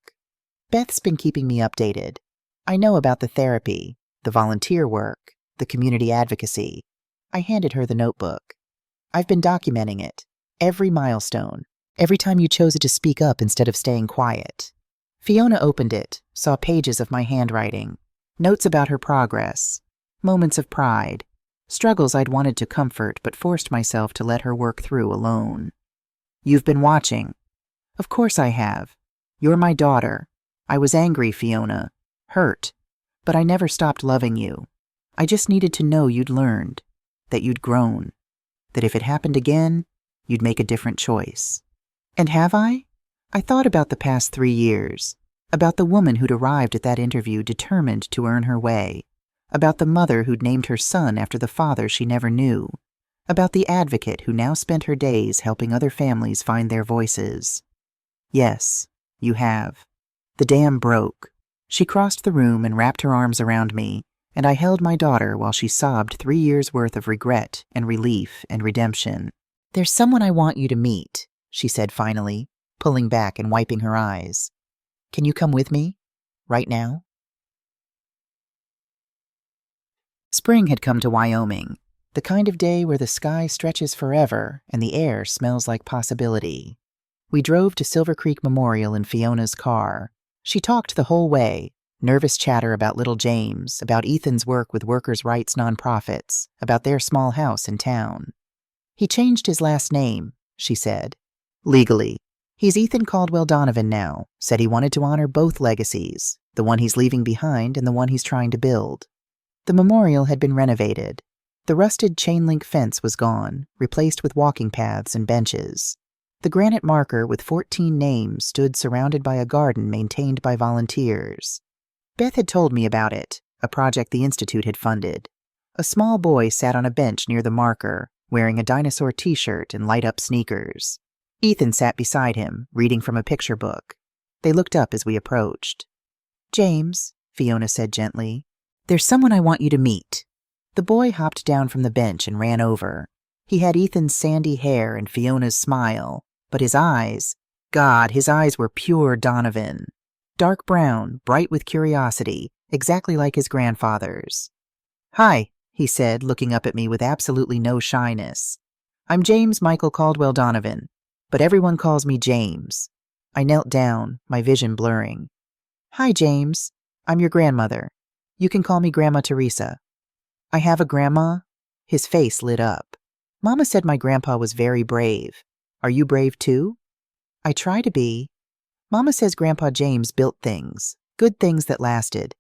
Beth's been keeping me updated. I know about the therapy, the volunteer work, the community advocacy. I handed her the notebook. I've been documenting it. Every milestone. Every time you chose to speak up instead of staying quiet. Fiona opened it, saw pages of my handwriting. Notes about her progress. Moments of pride. Struggles I'd wanted to comfort but forced myself to let her work through alone. You've been watching. Of course I have. You're my daughter. I was angry, Fiona. Hurt. But I never stopped loving you. I just needed to know you'd learned. That you'd grown. That if it happened again, you'd make a different choice. And have I? I thought about the past 3 years. About the woman who'd arrived at that interview determined to earn her way. About the mother who'd named her son after the father she never knew. About the advocate who now spent her days helping other families find their voices. Yes, you have. The dam broke. She crossed the room and wrapped her arms around me, and I held my daughter while she sobbed 3 years' worth of regret and relief and redemption. There's someone I want you to meet, she said finally, pulling back and wiping her eyes. Can you come with me? Right now? Spring had come to Wyoming, the kind of day where the sky stretches forever and the air smells like possibility. We drove to Silver Creek Memorial in Fiona's car. She talked the whole way, nervous chatter about little James, about Ethan's work with workers' rights nonprofits, about their small house in town. He changed his last name, she said. Legally. He's Ethan Caldwell Donovan now, said he wanted to honor both legacies, the one he's leaving behind and the one he's trying to build. The memorial had been renovated. The rusted chain-link fence was gone, replaced with walking paths and benches. The granite marker with 14 names stood surrounded by a garden maintained by volunteers. Beth had told me about it, a project the Institute had funded. A small boy sat on a bench near the marker, wearing a dinosaur t-shirt and light-up sneakers. Ethan sat beside him, reading from a picture book. They looked up as we approached. James, Fiona said gently, there's someone I want you to meet. The boy hopped down from the bench and ran over. He had Ethan's sandy hair and Fiona's smile, but his eyes, God, his eyes were pure Donovan. Dark brown, bright with curiosity, exactly like his grandfather's. Hi, he said, looking up at me with absolutely no shyness. I'm James Michael Caldwell Donovan, but everyone calls me James. I knelt down, my vision blurring. Hi, James. I'm your grandmother. You can call me Grandma Teresa. I have a grandma? His face lit up. Mama said my grandpa was very brave. Are you brave too? I try to be. Mama says Grandpa James built things, good things that lasted.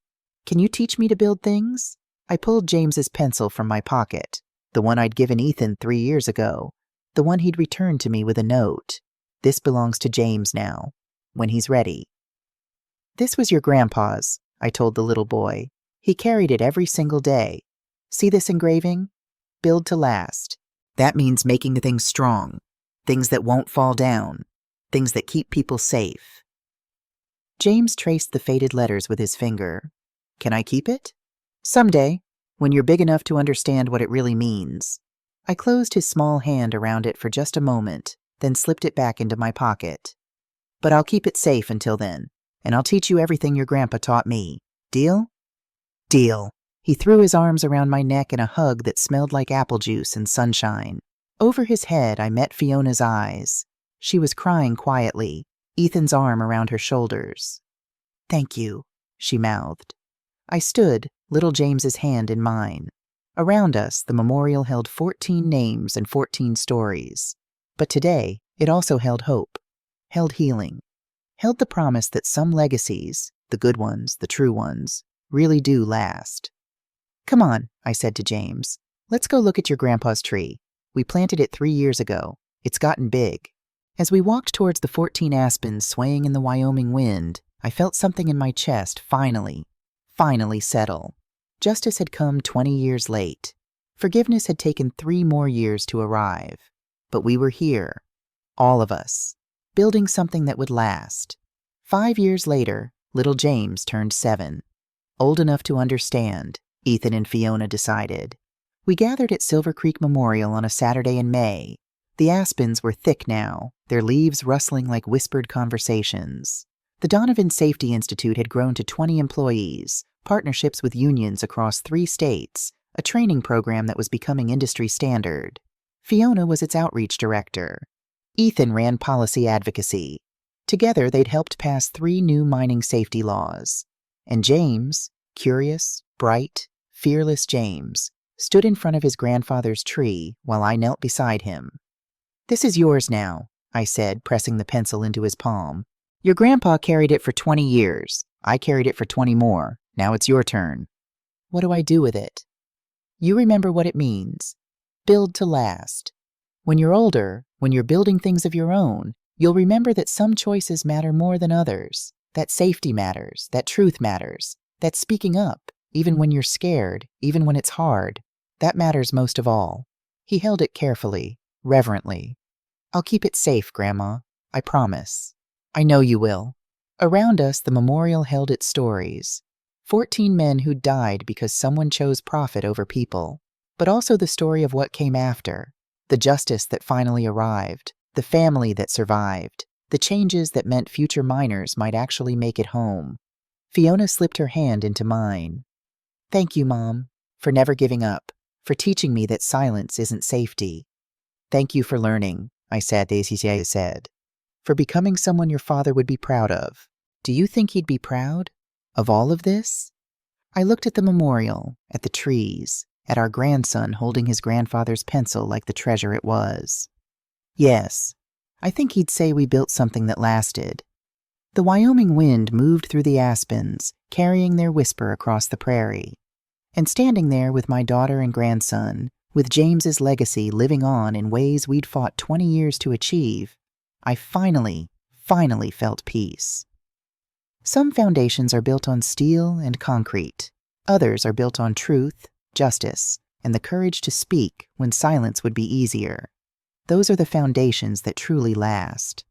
Can you teach me to build things? I pulled James's pencil from my pocket, the one I'd given Ethan 3 years ago, the one he'd returned to me with a note. This belongs to James now, when he's ready. This was your grandpa's, I told the little boy. He carried it every single day. See this engraving? Build to last. That means making things strong, things that won't fall down, things that keep people safe. James traced the faded letters with his finger. Can I keep it? Someday, when you're big enough to understand what it really means. I closed his small hand around it for just a moment, then slipped it back into my pocket. But I'll keep it safe until then, and I'll teach you everything your grandpa taught me. Deal? Deal. He threw his arms around my neck in a hug that smelled like apple juice and sunshine. Over his head, I met Fiona's eyes. She was crying quietly. Ethan's arm around her shoulders. "Thank you," she mouthed. I stood, little James's hand in mine. Around us, the memorial held 14 names and 14 stories. But today, it also held hope, held healing, held the promise that some legacies, the good ones, the true ones, really do last. "Come on," I said to James. "Let's go look at your grandpa's tree. We planted it 3 years ago. It's gotten big." As we walked towards the 14 aspens swaying in the Wyoming wind, I felt something in my chest finally settle. Justice had come 20 years late. Forgiveness had taken 3 more years to arrive. But we were here, all of us, building something that would last. 5 years later, little James turned 7. Old enough to understand, Ethan and Fiona decided. We gathered at Silver Creek Memorial on a Saturday in May. The aspens were thick now, their leaves rustling like whispered conversations. The Donovan Safety Institute had grown to 20 employees, partnerships with unions across 3 states, a training program that was becoming industry standard. Fiona was its outreach director. Ethan ran policy advocacy. Together, they'd helped pass 3 new mining safety laws. And James, curious, bright, fearless James, stood in front of his grandfather's tree while I knelt beside him. "This is yours now," I said, pressing the pencil into his palm. "Your grandpa carried it for 20 years. I carried it for 20 more. Now it's your turn." "What do I do with it?" "You remember what it means. Build to last. When you're older, when you're building things of your own, you'll remember that some choices matter more than others, that safety matters, that truth matters, that speaking up, even when you're scared, even when it's hard, that matters most of all." He held it carefully, reverently. "I'll keep it safe, Grandma. I promise." "I know you will." Around us, the memorial held its stories. 14 men who died because someone chose profit over people, but also the story of what came after, the justice that finally arrived, the family that survived, the changes that meant future miners might actually make it home. Fiona slipped her hand into mine. "Thank you, Mom, for never giving up, for teaching me that silence isn't safety." "Thank you for learning," I said, "for becoming someone your father would be proud of." "Do you think he'd be proud? Of all of this?" I looked at the memorial, at the trees, at our grandson holding his grandfather's pencil like the treasure it was. Yes, I think he'd say we built something that lasted. The Wyoming wind moved through the aspens, carrying their whisper across the prairie. And standing there with my daughter and grandson, with James's legacy living on in ways we'd fought 20 years to achieve, I finally felt peace. Some foundations are built on steel and concrete. Others are built on truth, justice, and the courage to speak when silence would be easier. Those are the foundations that truly last.